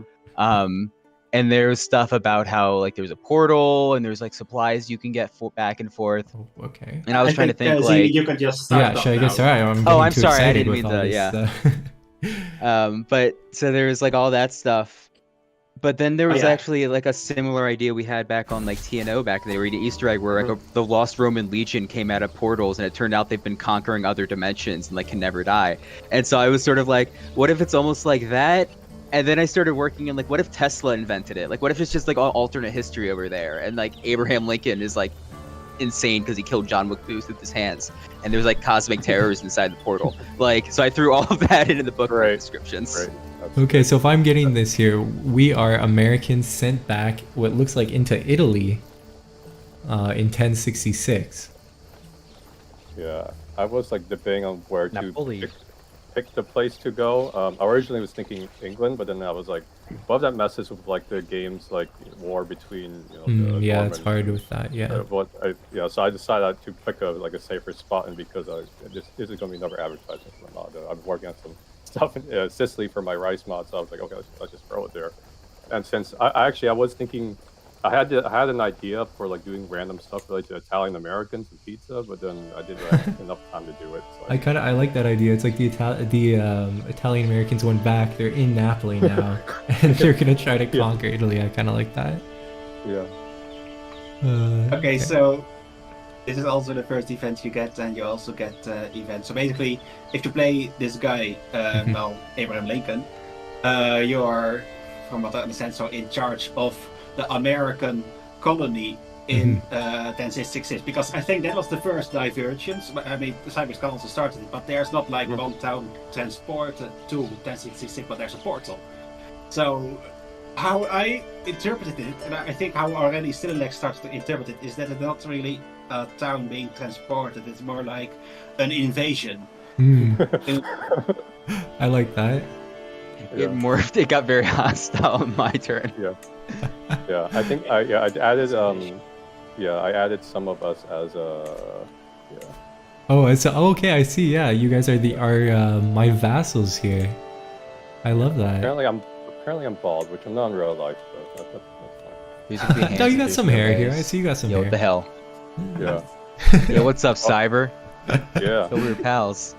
And there's stuff about how like there's a portal and there's like supplies you can get back and forth. Oh, okay. And I was trying to think like, you can just start. Yeah, should I get started? I'm sorry, I didn't mean to. Yeah. But so there's like all that stuff. But then there was actually like a similar idea we had back on like TNO back there, the Easter egg where like the Lost Roman Legion came out of portals, and it turned out they've been conquering other dimensions and like can never die. And so I was sort of like, what if it's almost like that? And then I started working in like, what if Tesla invented it? Like, what if it's just like all alternate history over there? And like Abraham Lincoln is like insane because he killed John Wilkes Booth with his hands, and there's like cosmic terrors inside the portal. Like, so I threw all of that into the book descriptions. Right. Okay, so if I'm getting this here, we are Americans sent back what looks like into Italy in 1066. Yeah, I was like debating on where to pick the place to go. I originally was thinking England, but then I was like, what if that messes with like the game's like war between, you know, the yeah, it's hard with that. Yeah. So I decided to pick a safer spot, and because this is going to be another advertisement for my mod. I'm working on some stuff in Sicily for my rice mod, so I was like, okay, let's just throw it there. And since I was thinking, I had an idea for like doing random stuff related to Italian Americans and pizza, but then I didn't have enough time to do it. So I like that idea. It's like the Italian Americans went back. They're in Napoli now, and they're gonna try to conquer Italy. I kind of like that. Yeah. Okay, so this is also the first event you get, and you also get events. So basically, if you play this guy, Abraham Lincoln, you are, from what I understand, so in charge of the American colony in 1066, because I think that was the first divergence. I mean, the Cyprus also started it, but there's not like one town transported to 1066, but there's a portal. So how I interpreted it, and I think how already Sililex starts to interpret it, is that it's not really a town being transported, it's more like an invasion. I like that. It got very hostile on my turn. Yeah, I think I added I added some of us as Oh, it's okay. I see. Yeah, you guys are my vassals here. I love that. Apparently I'm bald, which I'm not in real life, but that's fine. No, you got some hair here. I see you got some hair. What the hell? Yeah. Yo, what's up, Cyber? Yeah. So we're pals.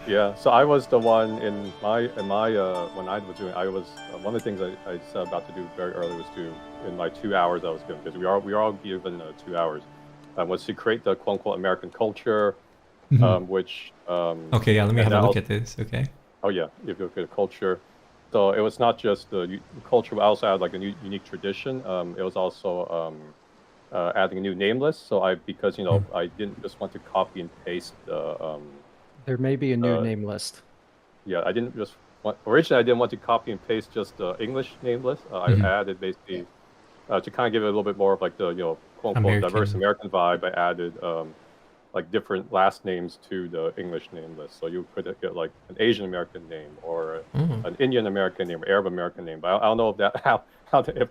Yeah, so I was the one in my when I was doing, I was one of the things I set about to do very early was to, in my 2 hours I was given, because we are all given 2 hours, was to create the quote unquote American culture, which okay, yeah, let me have a look at this. Okay. Oh yeah, if you look at the culture, so it was not just the culture, we also had like a unique tradition. It was also adding a new name list. So because I didn't just want to copy and paste the there may be a new name list. Yeah, originally I didn't want to copy and paste just the English name list. I added basically to kind of give it a little bit more of like the quote unquote diverse American vibe. I added like different last names to the English name list. So you could get like an Asian American name or an Indian American name or Arab American name. But I don't know if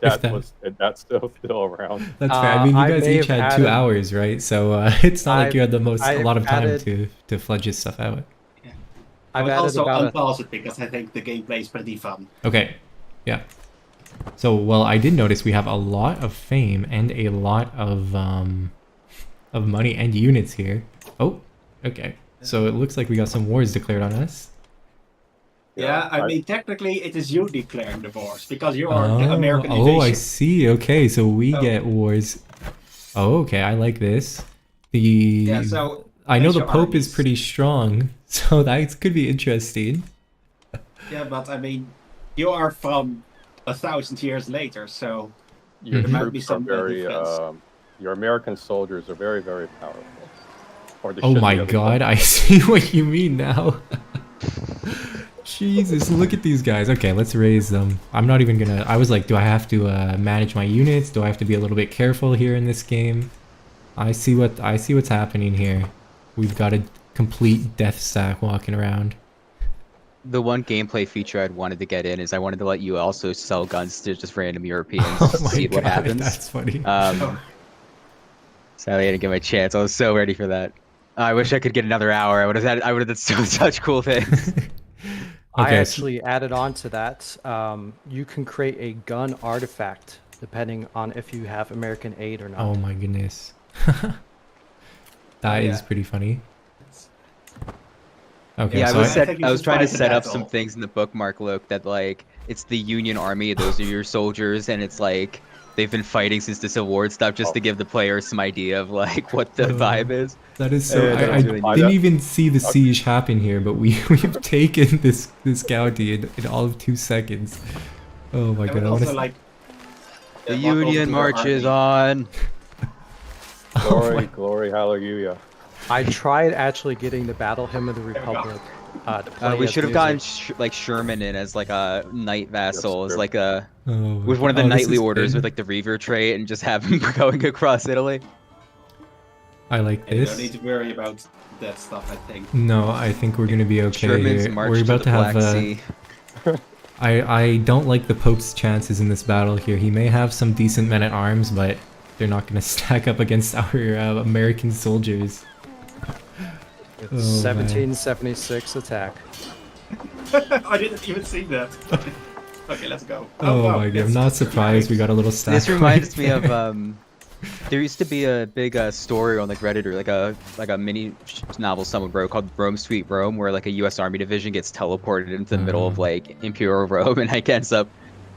that's still around. That's fair. I mean, you guys each had 2 hours, right? So it's not like you had a lot of time to fledge this stuff out. Yeah. I've also unpause it because I think the gameplay is pretty fun. Okay, yeah. So, well, I did notice we have a lot of fame and a lot of money and units here. Oh, okay. So it looks like we got some wars declared on us. Yeah, I mean, technically it is you declaring the wars because you are the American invasion. Oh, I see. Okay, so we get wars. Oh, okay, I like this. So I know the Asia Pope is armies. pretty strong, so that could be interesting. Yeah, but I mean, you are from 1,000 years later, so Your there might be troops are some very, difference. your American soldiers are very, very powerful. Or they Oh should my be, at least god, I see what you mean now. Jesus, look at these guys. Okay, let's raise them. I'm not even gonna... I was like, do I have to manage my units? Do I have to be a little bit careful here in this game? I see what's happening here. We've got a complete death stack walking around. The one gameplay feature I'd wanted to get in is I wanted to let you also sell guns to just random Europeans Oh to my see what god, happens. that's funny. Sadly, I didn't get my chance. I was so ready for that. I wish I could get another hour. I would have done such cool things. I actually added on to that. You can create a gun artifact depending on if you have American aid or not. Oh my goodness. That is pretty funny. Okay, yeah, so I was trying to set up some things in the bookmark, Luke, that like it's the Union Army, those are your soldiers, and it's like they've been fighting since the Civil War and stuff, just to give the players some idea of like what the vibe is. That is so. I really didn't even see the siege happen here, but we've taken this county in all of 2 seconds. Oh my god! I also, wanna... like, the Union marches on. Glory, glory, hallelujah. I tried actually getting the Battle Hymn of the Republic. To play We as should have music. gotten like Sherman in as like a knight vassal, That's as true. like a Oh with one of the this knightly is orders good. with like the Reaver trait, and just have him going across Italy. I like You this. don't need to worry about that stuff, I think. No, I think we're gonna be okay Sherman's here. march We're to about the to have. Black Sea. I don't like the Pope's chances in this battle here. He may have some decent men at arms, but they're not gonna stack up against our American soldiers. It's Oh, man. 1776 attack. I didn't even see that. Okay, let's go. Oh wow, my god! I'm not surprised we got a little stack. This reminds right me there. of there used to be a big story on like Reddit, or like a mini novel someone wrote called Rome Sweet Rome, where like a U.S. Army division gets teleported into the middle of like Imperial Rome and like ends up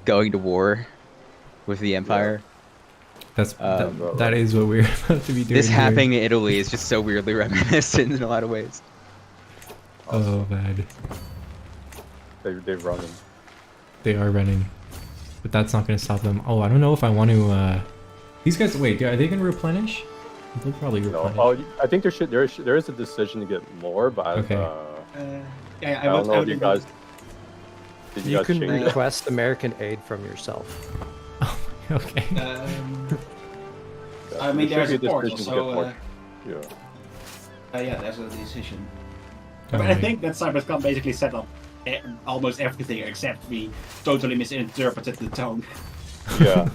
going to war with the Empire. That's that is what we're about to be doing. This here. happening in Italy is just so weirdly reminiscent in a lot of ways. Oh man, They're running. they are running, but that's not gonna stop them. Oh, I don't know if I want to. These guys, wait, are they gonna replenish? They'll probably replenish. No, I think there is a decision to get more, but Okay. Yeah, I don't know if you guys. Did you You guys can change it? request American aid from yourself. Okay. I mean, There there's should a be portal, decision to get so more. Yeah. yeah, there's a decision. Oh, But I wait. think that CyberScan basically set up almost everything except we totally misinterpreted the tone. Yeah.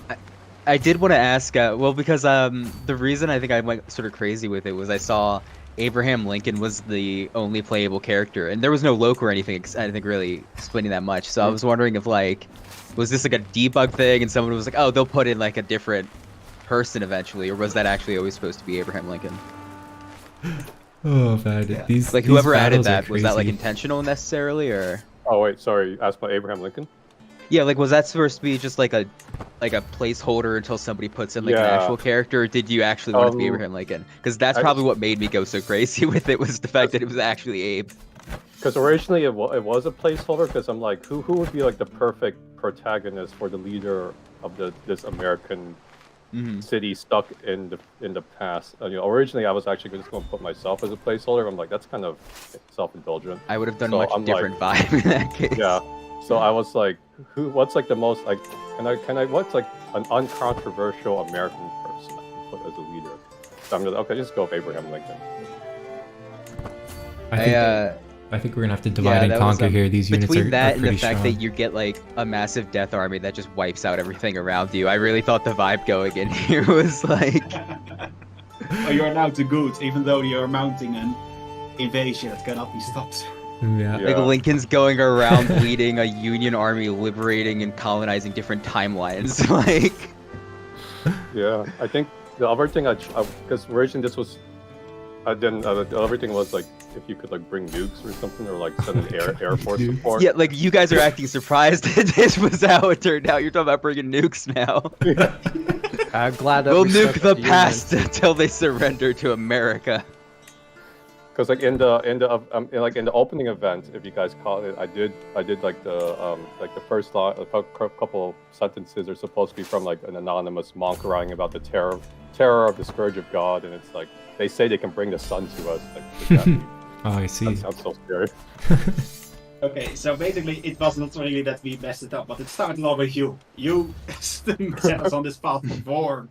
I did want to ask, well, because the reason I think I went sort of crazy with it was I saw Abraham Lincoln was the only playable character, and there was no Loke or anything, I think, really explaining that much. So I was wondering if, like, was this like a debug thing, and someone was like, oh, they'll put in like a different person eventually, or was that actually always supposed to be Abraham Lincoln? Oh man, these Like, these whoever added battles are that, was that like crazy. intentional necessarily, or? Oh wait, sorry. You asked about Abraham Lincoln. Yeah, like, was that supposed to be just like a placeholder until somebody puts in like an Yeah. actual character, or did you actually want it to be Abraham Lincoln? Because that's probably what made me go so crazy with it, was the fact that it was actually Abe. Because originally it was a placeholder. Because I'm like, who would be like the perfect protagonist for the leader of this American city stuck in the past? Originally I was actually just going to put myself as a placeholder. I'm like, that's kind of self-indulgent. I would have done So much I'm different like, vibe in that case. Yeah. So I was like, what's like the most like, what's like an uncontroversial American person I can put as a leader? So I'm just, okay, just go with Abraham Lincoln. I think we're gonna have to divide and that was, conquer here. These units between are that and pretty the fact strong. that you get like a massive death army that just wipes out everything around you, I really thought the vibe going in here was like, Oh, you are now too good, even though you're mounting an invasion that cannot be stopped. Yeah. like Lincoln's going around leading a Union army, liberating and colonizing different timelines. Like, Yeah, I think the other thing because originally this was, the other thing was like if you could like bring nukes or something, or like send an air force support. yeah, like you guys are acting surprised that this was how it turned out. You're talking about bringing nukes now. I'm glad that We'll we nuke stuck the to you, past until they surrender to America. Because like in the opening event, if you guys caught it, I did like the first couple of sentences are supposed to be from like an anonymous monk writing about the terror of the scourge of God, and it's like they say they can bring the sun to us. Like, Oh, I see. that sounds so scary. Okay, so basically it was not really that we messed it up, but it started all with you. You set us on this path before.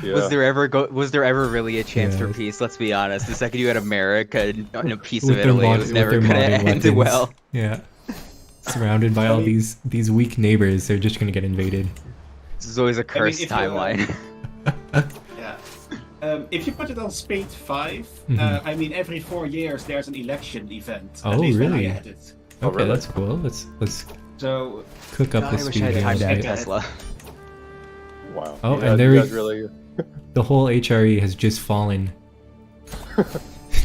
Yeah. Was there ever really a chance for Yes. peace? Let's be honest. The second you had America and a piece With of their Italy, mod- it was with never their gonna modded end weapons. well. Yeah. Surrounded by all these weak neighbors, they're just gonna get invaded. This is always a cursed if you, timeline. Yeah. If you put it on speed 5, Mhm. I mean, every 4 years there's an election event. Oh, at least when I really? had it. Okay, really? that's cool. Let's So, cook up God, the I wish speed I had here. time to have Okay. Tesla. Wow. Oh, You and guys- there you we- guys really. The whole HRE has just fallen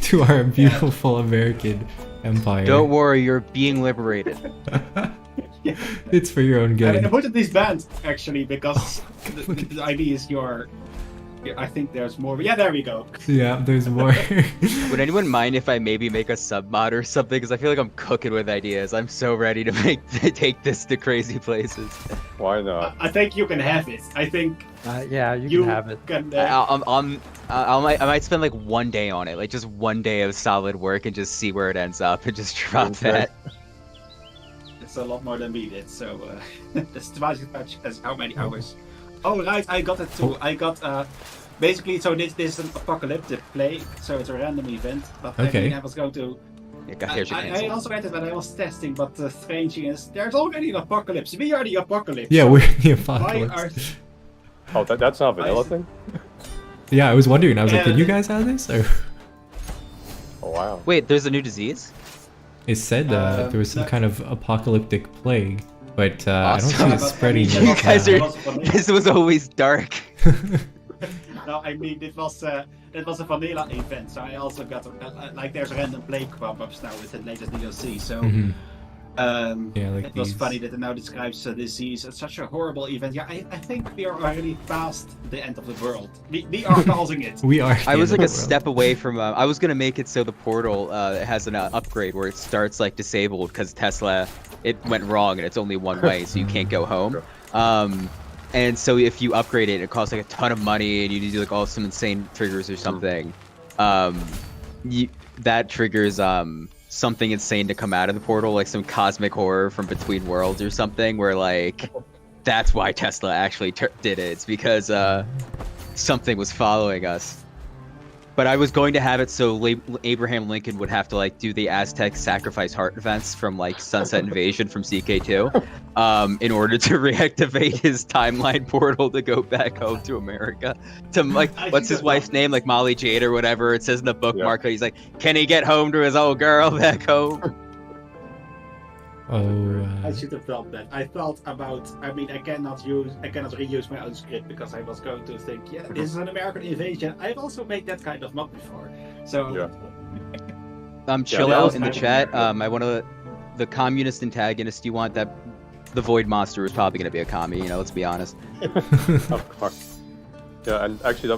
to our beautiful American empire. Don't worry, you're being liberated. It's for your own I good. put it this band actually because the idea is I think there's more. Yeah, there we go. Yeah, there's more. Would anyone mind if I maybe make a sub mod or something? Because I feel like I'm cooking with ideas. I'm so ready to take this to crazy places. Why not? I think you can have it. I think Yeah, you can have it. can. I might spend like 1 day on it, like just 1 day of solid work, and just see where it ends up, and just drop that. It's a lot more than we did, so that's twice as much as how many hours. Oh right, I got it too. I got basically so this is an apocalyptic play, so it's a random event. But I Okay. think I was going to. I also read it when I was testing, but the strange thing is there's already an apocalypse. We are the apocalypse. Yeah, so we're the why apocalypse. Oh, that's not a vanilla thing? Yeah, I was wondering. I was like, did you guys have this? Or Oh, wow. Wait, there's a new disease? it said there was some kind of apocalyptic plague, but I don't see Awesome. it spreading. You like guys that. are. This was always dark. No, I mean it was a vanilla event, so I also got like there's random plague pop-ups now with the latest DLC. So Mhm. Yeah, like it was these. funny that it now describes a disease as such a horrible event. Yeah, I think we are already past the end of the world. We are causing it. We are. I was the like a end of the world. step away from. I was gonna make it so the portal has an upgrade where it starts like disabled because Tesla it went wrong and it's only one way, so you can't go home. And so if you upgrade it, it costs like a ton of money, and you need to do like all some insane triggers or something. That triggers something insane to come out of the portal, like some cosmic horror from Between Worlds or something, where like that's why Tesla actually did it. It's because something was following us. But I was going to have it so Abraham Lincoln would have to like do the Aztec sacrifice heart events from like Sunset Invasion from CK2, in order to reactivate his timeline portal to go back home to America. To like, what's his wife's name? Like Molly Jade or whatever. It says in the bookmark. He's like, can he get home to his old girl back home? I should have done that. I thought about. I mean, I cannot reuse my own script because I was going to think, yeah, this is an American invasion. I've also made that kind of mod before, so. Chill that out was in the kind of chat. I want to. The communist antagonist. You want that? The Void Monster is probably going to be a commie. You know, let's be honest. Of course. Yeah, and actually,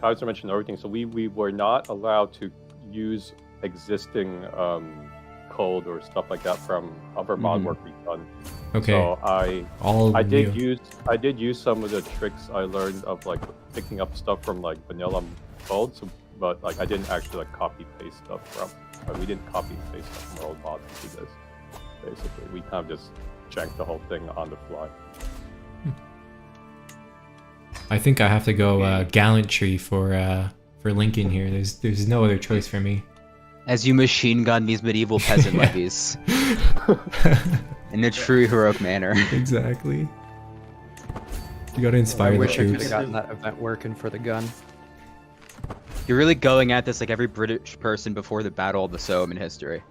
Kaiser mentioned everything. So we were not allowed to use existing code or stuff like that from other mod work we've done. Okay. So I did new. use some of the tricks I learned of like picking up stuff from like vanilla code, but like I didn't actually like copy paste stuff from. We didn't copy and paste stuff from our old mods to this. Basically, we kind of just janked the whole thing on the fly. I think I have to go gallantry for Lincoln here. There's no other choice for me. As you machine gun these medieval peasant levies in a true heroic manner. Exactly. You gotta inspire I the wish I could troops. have gotten that event working for the gun. You're really going at this like every British person before the Battle of the Somme in history.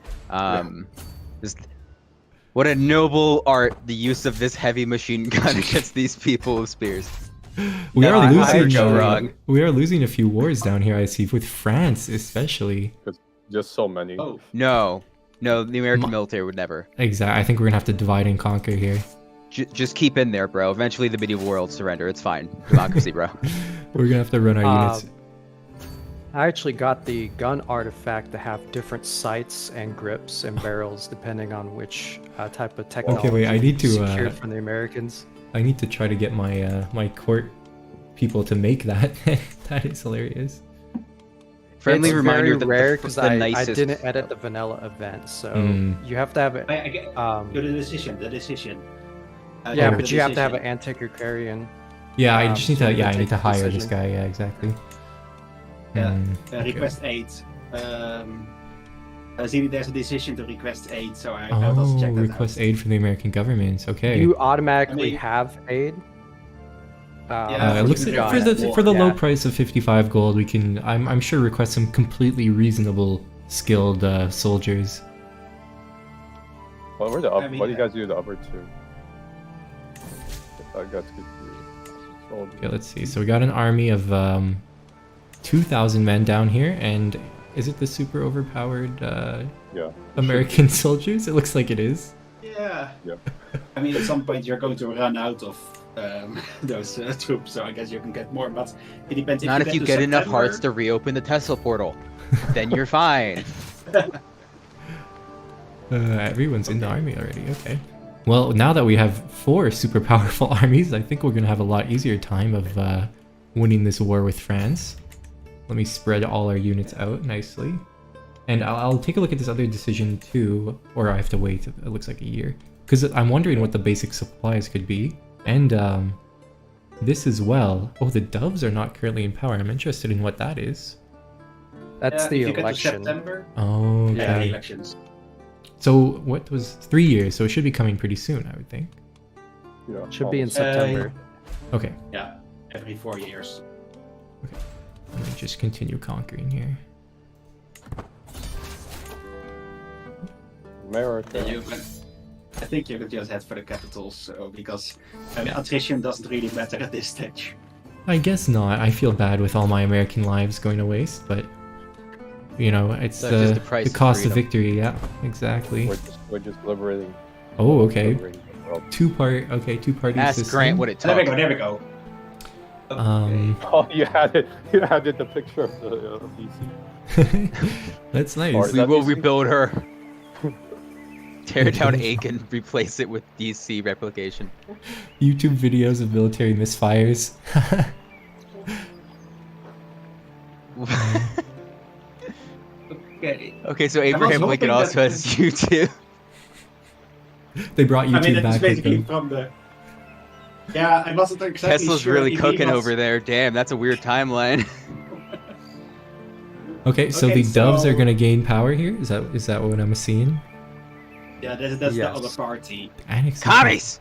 What a noble art, the use of this heavy machine gun against these people with spears. We are losing. Go wrong. We are losing a few wars down here. I see, with France especially. Just so many. No, the American military would never. Exactly. I think we're gonna have to divide and conquer here. Just keep in there, bro. Eventually the medieval world surrender. It's fine. Democracy, bro. We're gonna have to run our units. I actually got the gun artifact to have different sights and grips and barrels depending on which type of technology. Okay, wait. I need to secured from the Americans. I need to try to get my my court people to make that. That is hilarious. Friendly it's reminder very that rare because I nicest... didn't edit the vanilla event, so you have to have it. The decision. Yeah, but you have to have an antiquarian. Yeah, I just need to. Yeah, I need take to the hire this decision. guy. Yeah, exactly. Yeah. Okay. Request aid. I see there's a decision to request aid, so I'll also check that request out. aid from the American government. Okay. You automatically have aid. It looks like for the low price of 55 gold, we can. I'm sure request some completely reasonable, skilled soldiers. What do you guys do the upper two? I got to Okay, let's see. So we got an army of 2,000 men down here, and is it the super overpowered American soldiers? It looks like it is. Yeah. I mean, at some point you're going to run out of those troops, so I guess you can get more, but it depends. Not if you get enough hearts to reopen the Tesla portal. Then you're fine. Everyone's in the army already. Okay. Well, now that we have 4 super powerful armies, I think we're gonna have a lot easier time of winning this war with France. Let me spread all our units out nicely. And I'll take a look at this other decision too, or I have to wait, it looks like a year. Because I'm wondering what the basic supplies could be. And this as well. Oh, the doves are not currently in power. I'm interested in what that is. That's the if you get to election. September, Oh, okay. yeah, the elections. So what was 3 years? So it should be coming pretty soon, I would think. Yeah, Should be in September. Okay. Yeah, every 4 years. Okay. Let me just continue conquering here. America. I think you could just head for the capitals, so, because attrition doesn't really matter at this stage. I guess not. I feel bad with all my American lives going to waste, but you know, it's That's the price of cost of freedom. victory. Yeah, exactly. We're just liberating. Oh, okay. liberating the world. Two party Ask system. Grant what it There we took. go, there we go. Oh, you added the picture of the PC. That's Or nice. is We that will DC? rebuild her. Tear down Aiken, replace it with DC replication. YouTube videos of military misfires. Okay. Okay, so Abraham hoping Lincoln also that- has YouTube. They brought YouTube I mean, that's back with basically them. from the... Yeah, I wasn't exactly Tesla's sure really if he cooking was- over there. Damn, that's a weird timeline. Okay, so Okay, the doves are so- gonna gain power here. Is that what I'm seeing? Yeah, that's Yes. the other party. Annexation. Commies!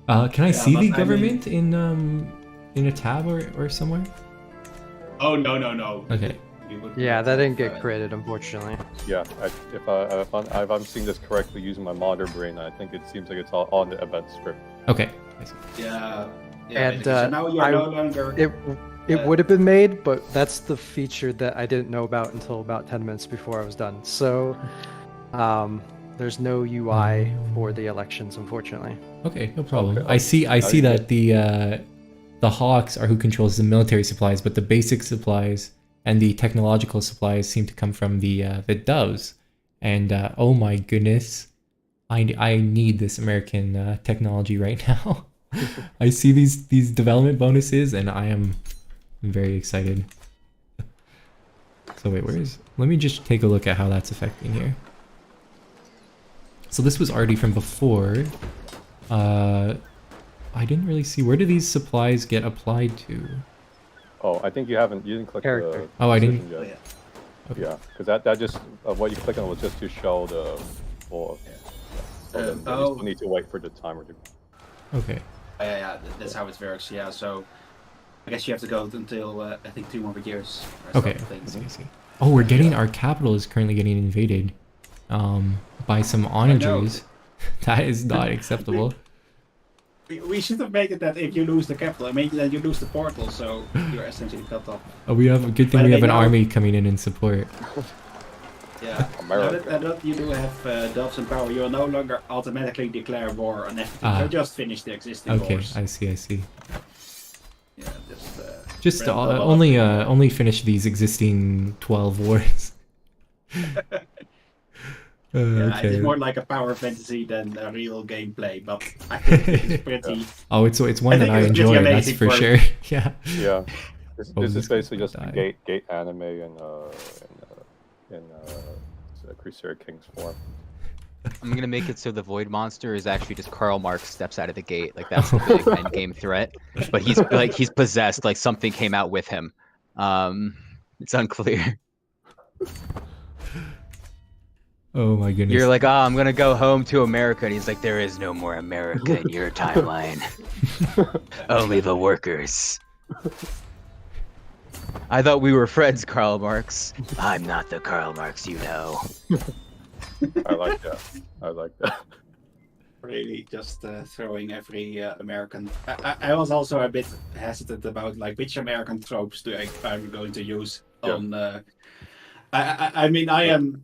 Can I Yeah, see but the I mean- government in a tab or somewhere? Oh, no. Okay. We would Yeah, not that didn't have, get created, unfortunately. Yeah, if I'm seeing this correctly using my modder brain, I think it seems like it's all on the event script. Okay. I see. Yeah. And, so now you're no longer... It would have been made, but that's the feature that I didn't know about until about 10 minutes before I was done. So, there's no UI for the elections, unfortunately. Okay, no problem. Okay. I see you that the Hawks are who controls the military supplies, but the basic supplies and the technological supplies seem to come from the Doves. And oh my goodness, I need this American technology right now. I see these development bonuses, and I am very excited. So wait, let me just take a look at how that's affecting here. So this was already from before. I didn't really see, where do these supplies get applied to? Oh, I think you didn't click Character. the Oh, I didn't? decision yet. Okay. Yeah, because that just what you click on was just to show the full. So then you still need to wait for the timer to. Okay. Yeah, that's how it works. Yeah, so I guess you have to go until I think 2 more years. Or Okay. something. I see. Oh, we're getting, our capital is currently getting invaded by some onagers. That is not acceptable. We should have made it that if you lose the capital, I mean that you lose the portal, so you're essentially cut off. Oh, we have a good thing But we have they an know- army coming in support. Yeah, America. now that you do have doves in power, you will no longer automatically declare war on everything. So just finish the existing wars. I see. Yeah, just only finish these existing 12 wars. Yeah, okay. it's more like a power fantasy than a real gameplay, but I think it's pretty. Oh, it's one that I enjoy. That's for sure. Yeah. Yeah. This is basically just a gate anime in Crusader Kings form. I'm gonna make it so the Void Monster is actually just Karl Marx steps out of the gate, like that's the big endgame threat. But he's possessed, like something came out with him. It's unclear. Oh my goodness. You're like, I'm gonna go home to America, and he's like, there is no more America in your timeline. Only the workers. I thought we were friends, Karl Marx. I'm not the Karl Marx you know. I like that. Really, just throwing every American. I was also a bit hesitant about like which American tropes I'm going to use on. I mean, I am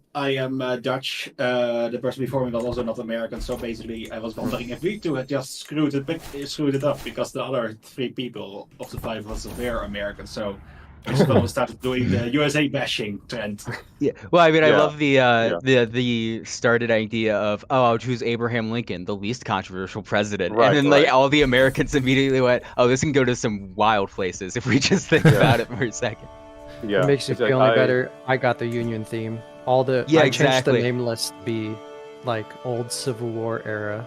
Dutch. The person before me was also not American, so basically, I was wondering if we two had just screwed it up because the other 3 people of the 5 were American. So we just started doing the USA bashing trend. Yeah. Well, I mean, I love the started idea of I'll choose Abraham Lincoln, the least controversial president, and then like all the Americans immediately went, this can go to some wild places if we just think about it for a second. Yeah, it makes you feel any better. I got the Union theme. I changed the name list to be like old Civil War era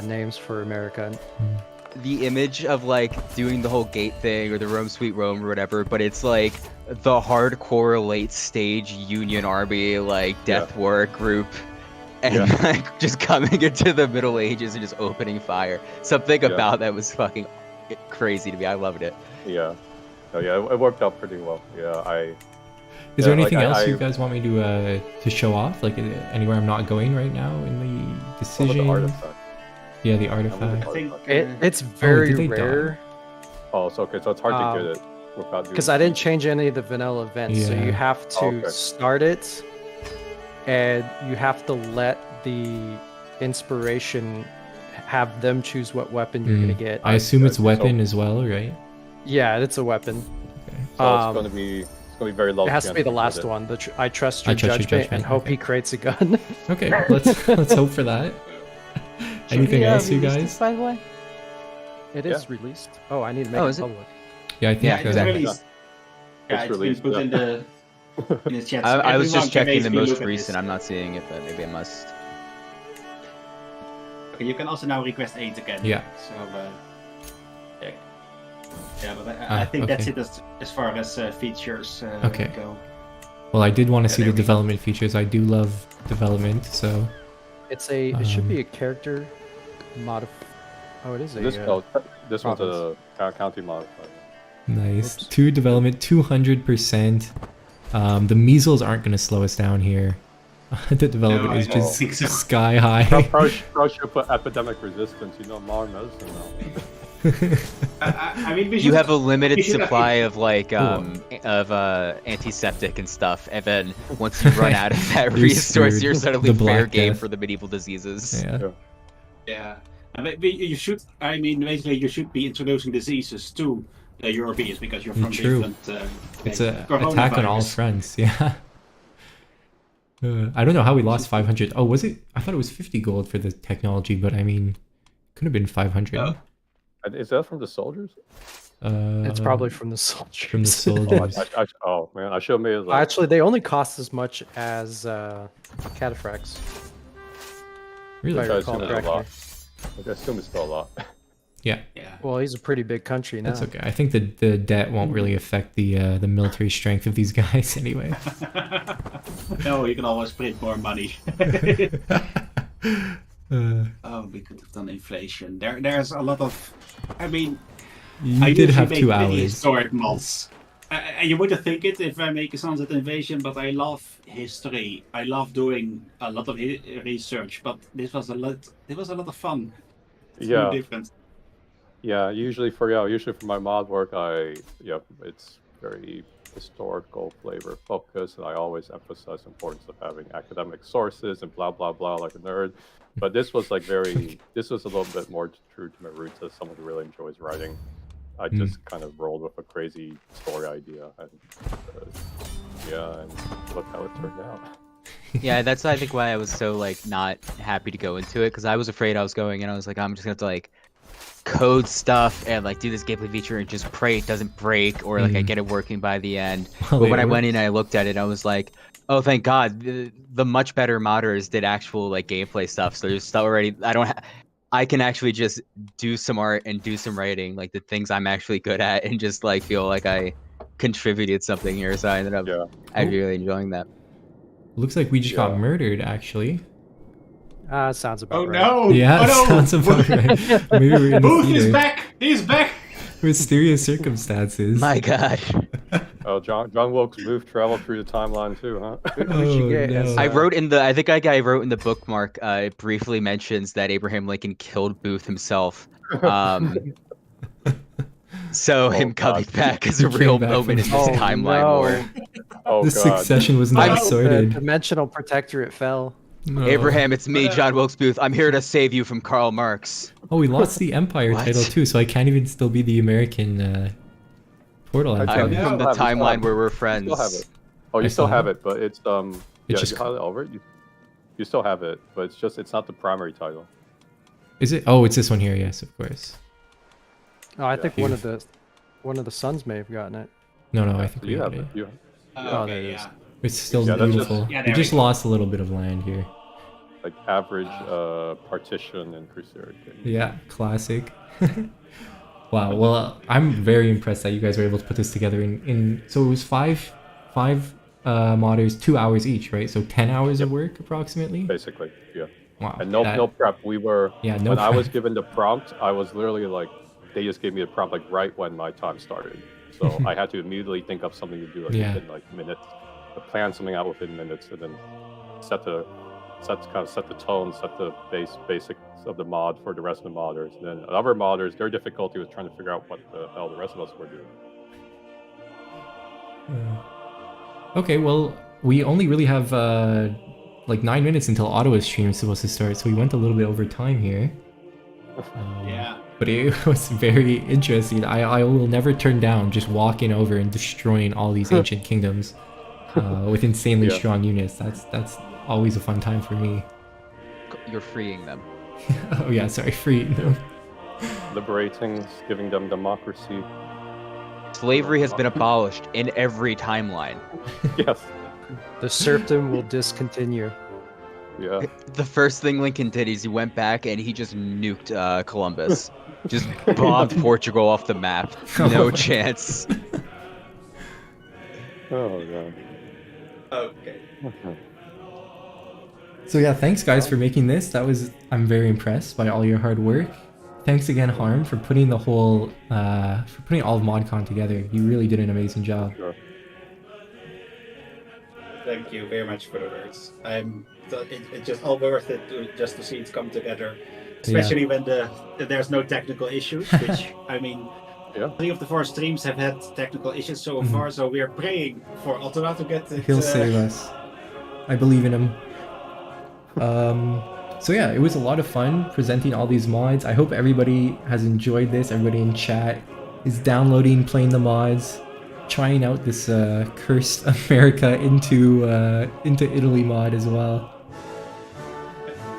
names for America. The image of like doing the whole gate thing or the Rome Sweet Rome or whatever, but it's like the hardcore late stage Union Army like death war group, and like just coming into the Middle Ages and just opening fire. Something about that was fucking crazy to me. I loved it. Yeah. Oh yeah, it worked out pretty well. Yeah, Is there anything else you guys want me to show off? Like anywhere I'm not going right now in the decision? The artifact. Yeah, the artifact. I think it's very rare. Oh, it's okay. So it's hard to get it without. Because I didn't change any of the vanilla events, so you have to start it, and you have to let the inspiration have them choose what weapon you're gonna get. I assume it's weapon as well, right? Yeah, it's a weapon. Okay. So it's gonna be very low. It has to be the last one. I trust your judgment and hope he creates a gun. Okay, let's hope for that. Anything else, you guys? By the way, it is released. Oh, I need to make it public. Yeah, I think it's released. Yeah, it's released. Been put in the chat. I was just checking the most recent. I'm not seeing it, but maybe I must. Okay, you can also now request 8 again. Yeah. So. Yeah, but I think that's it as far as features go. Well, I did want to see the development features. I do love development, so... It should be a character mod. Oh, it is this one's a county modifier. Nice. 2 development, 200%. The measles aren't going to slow us down here. The development is just sky high. Probably should put epidemic resistance. Modern medicine now. I mean, you have a limited supply of like antiseptic and stuff, and then once you run out of that resource, you're suddenly fair game for the medieval diseases. Yeah. I mean, you should. I mean, basically, you should be introducing diseases to the Europeans because you're from different. It's an attack on all fronts. Yeah. I don't know how we lost 500. Oh, was it? I thought it was 50 gold for the technology, but I mean, could have been 500. Oh. Is that from the soldiers? It's probably from the soldiers. From the soldiers. Oh man, I should have made it. Like... Actually, they only cost as much as cataphracts. Really? I assume it's a lot. I assume it's still a lot. Yeah. Well, he's a pretty big country now. That's okay. I think the debt won't really affect the military strength of these guys anyway. No, you can always print more money. We could have done inflation. There's a lot of. I mean, I did have 2 hours. Historic mods. You wouldn't think it if I make a Sunset Invasion, but I love history. I love doing a lot of research. But this was a lot. It was a lot of fun. It's really different. Yeah, usually for my mod work, it's very historical flavor focus, and I always emphasize the importance of having academic sources and blah blah blah like a nerd. But this was like this was a little bit more true to my roots as someone who really enjoys writing. I just kind of rolled with a crazy story idea, and and look how it turned out. Yeah, that's I think why I was so like not happy to go into it, because I was afraid I was going and I was like, I'm just gonna have to like code stuff and like do this gameplay feature and just pray it doesn't break, or like I get it working by the end. Well, but when it I went worked. in and I looked at it, I was like, oh thank God, the much better modders did actual like gameplay stuff. So there's stuff already. I can actually just do some art and do some writing, like the things I'm actually good at, and just like feel like I contributed something here. So I ended up really enjoying that. Looks like we just got murdered, actually. Sounds about Oh right. no! Yeah, Oh no! sounds about right. Maybe we're in the Booth theater. is back! He's back! Mysterious circumstances. My gosh. Oh, John Wilkes Booth traveled through the timeline too, huh? Oh, no. I wrote in the I think I wrote in the bookmark. It briefly mentions that Abraham Lincoln killed Booth himself. So him coming back is a He real came back moment in from- this Oh, timeline no. war. Oh The god. succession was not The sorted. dimensional protectorate fell. No. Abraham, it's me, John Wilkes Booth. I'm here to save you from Karl Marx. Oh, we lost the Empire What? title too, so I can't even still be the American Portal Empire. I'm Yeah. from the You still timeline have it. where we're You friends. still have it. Oh, I you still still have have it, but it's It's yeah, just- you still have it, but it's not the primary title. Is it? Oh, it's this one here. Yes, of course. Oh, I think Yeah. one of the sons may have gotten it. No, I think So we you got have it. it. Oh, there it is. It's still Yeah, that's just- beautiful. yeah, we there just we go. lost a little bit of land here. Like average partition in Crusader Kings. Yeah, classic. Wow. Well, I'm very impressed that you guys were able to put this together in. So it was five modders, 2 hours each, right? So 10 hours of work approximately. Basically, yeah. Wow. And no prep. We were Yeah, no when I was prep. given the prompt, I was literally like, they just gave me the prompt like right when my time started. So I had to immediately think of something to do like Yeah. within like minutes, plan something out within minutes, and then set the tone, set the basics of the mod for the rest of the modders. And then other modders, their difficulty was trying to figure out what the hell the rest of us were doing. Okay, well, we only really have like 9 minutes until Ottawa's stream is supposed to start, so we went a little bit over time here. Yeah. But it was very interesting. I will never turn down just walking over and destroying all these ancient kingdoms with insanely Yeah. strong units. That's always a fun time for me. You're freeing them. Oh yeah, sorry, free. No. Liberating, giving them democracy. Slavery has been abolished in every timeline. Yes. The serfdom will discontinue. Yeah. The first thing Lincoln did is he went back and he just nuked Columbus. Just bombed Portugal off the map. No chance. Oh god. Okay. So yeah, thanks guys for making this. I'm very impressed by all your hard work. Thanks again, Harm, for putting the whole for putting all of ModCon together. You really did an amazing job. Sure. Thank you very much for the words. It's just all worth it just to see it come together, especially when there's no technical issues. Which I mean, Yeah. 3 of the 4 streams have had technical issues so far, so we are praying for Altera to get it. He'll save us. I believe in him. So yeah, it was a lot of fun presenting all these mods. I hope everybody has enjoyed this. Everybody in chat is downloading, playing the mods, trying out this cursed America into Italy mod as well.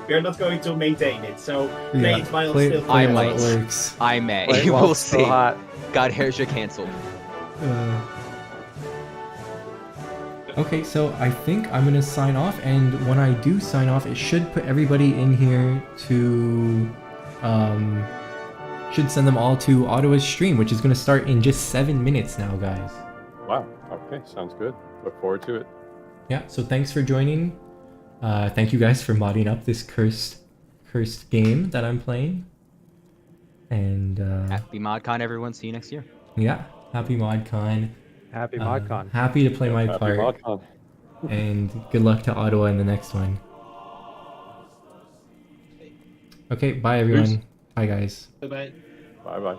We're not going to maintain it, so play Yeah, it while play still. it I while might. it works. I may. Play it while We'll it's still see. hot. God, Herja canceled. Okay, so I think I'm gonna sign off, and when I do sign off, it should put everybody in here to, should send them all to Ottawa's stream, which is gonna start in just 7 minutes now, guys. Wow. Okay. Sounds good. Look forward to it. Yeah, so thanks for joining. Thank you guys for modding up this cursed game that I'm playing. And Happy ModCon, everyone. See you next year. yeah, happy ModCon. Happy ModCon. Happy to play my Happy part. ModCon. And good luck to Ottawa in the next one. Okay, bye everyone. Peace. Bye guys. Bye bye. Bye bye.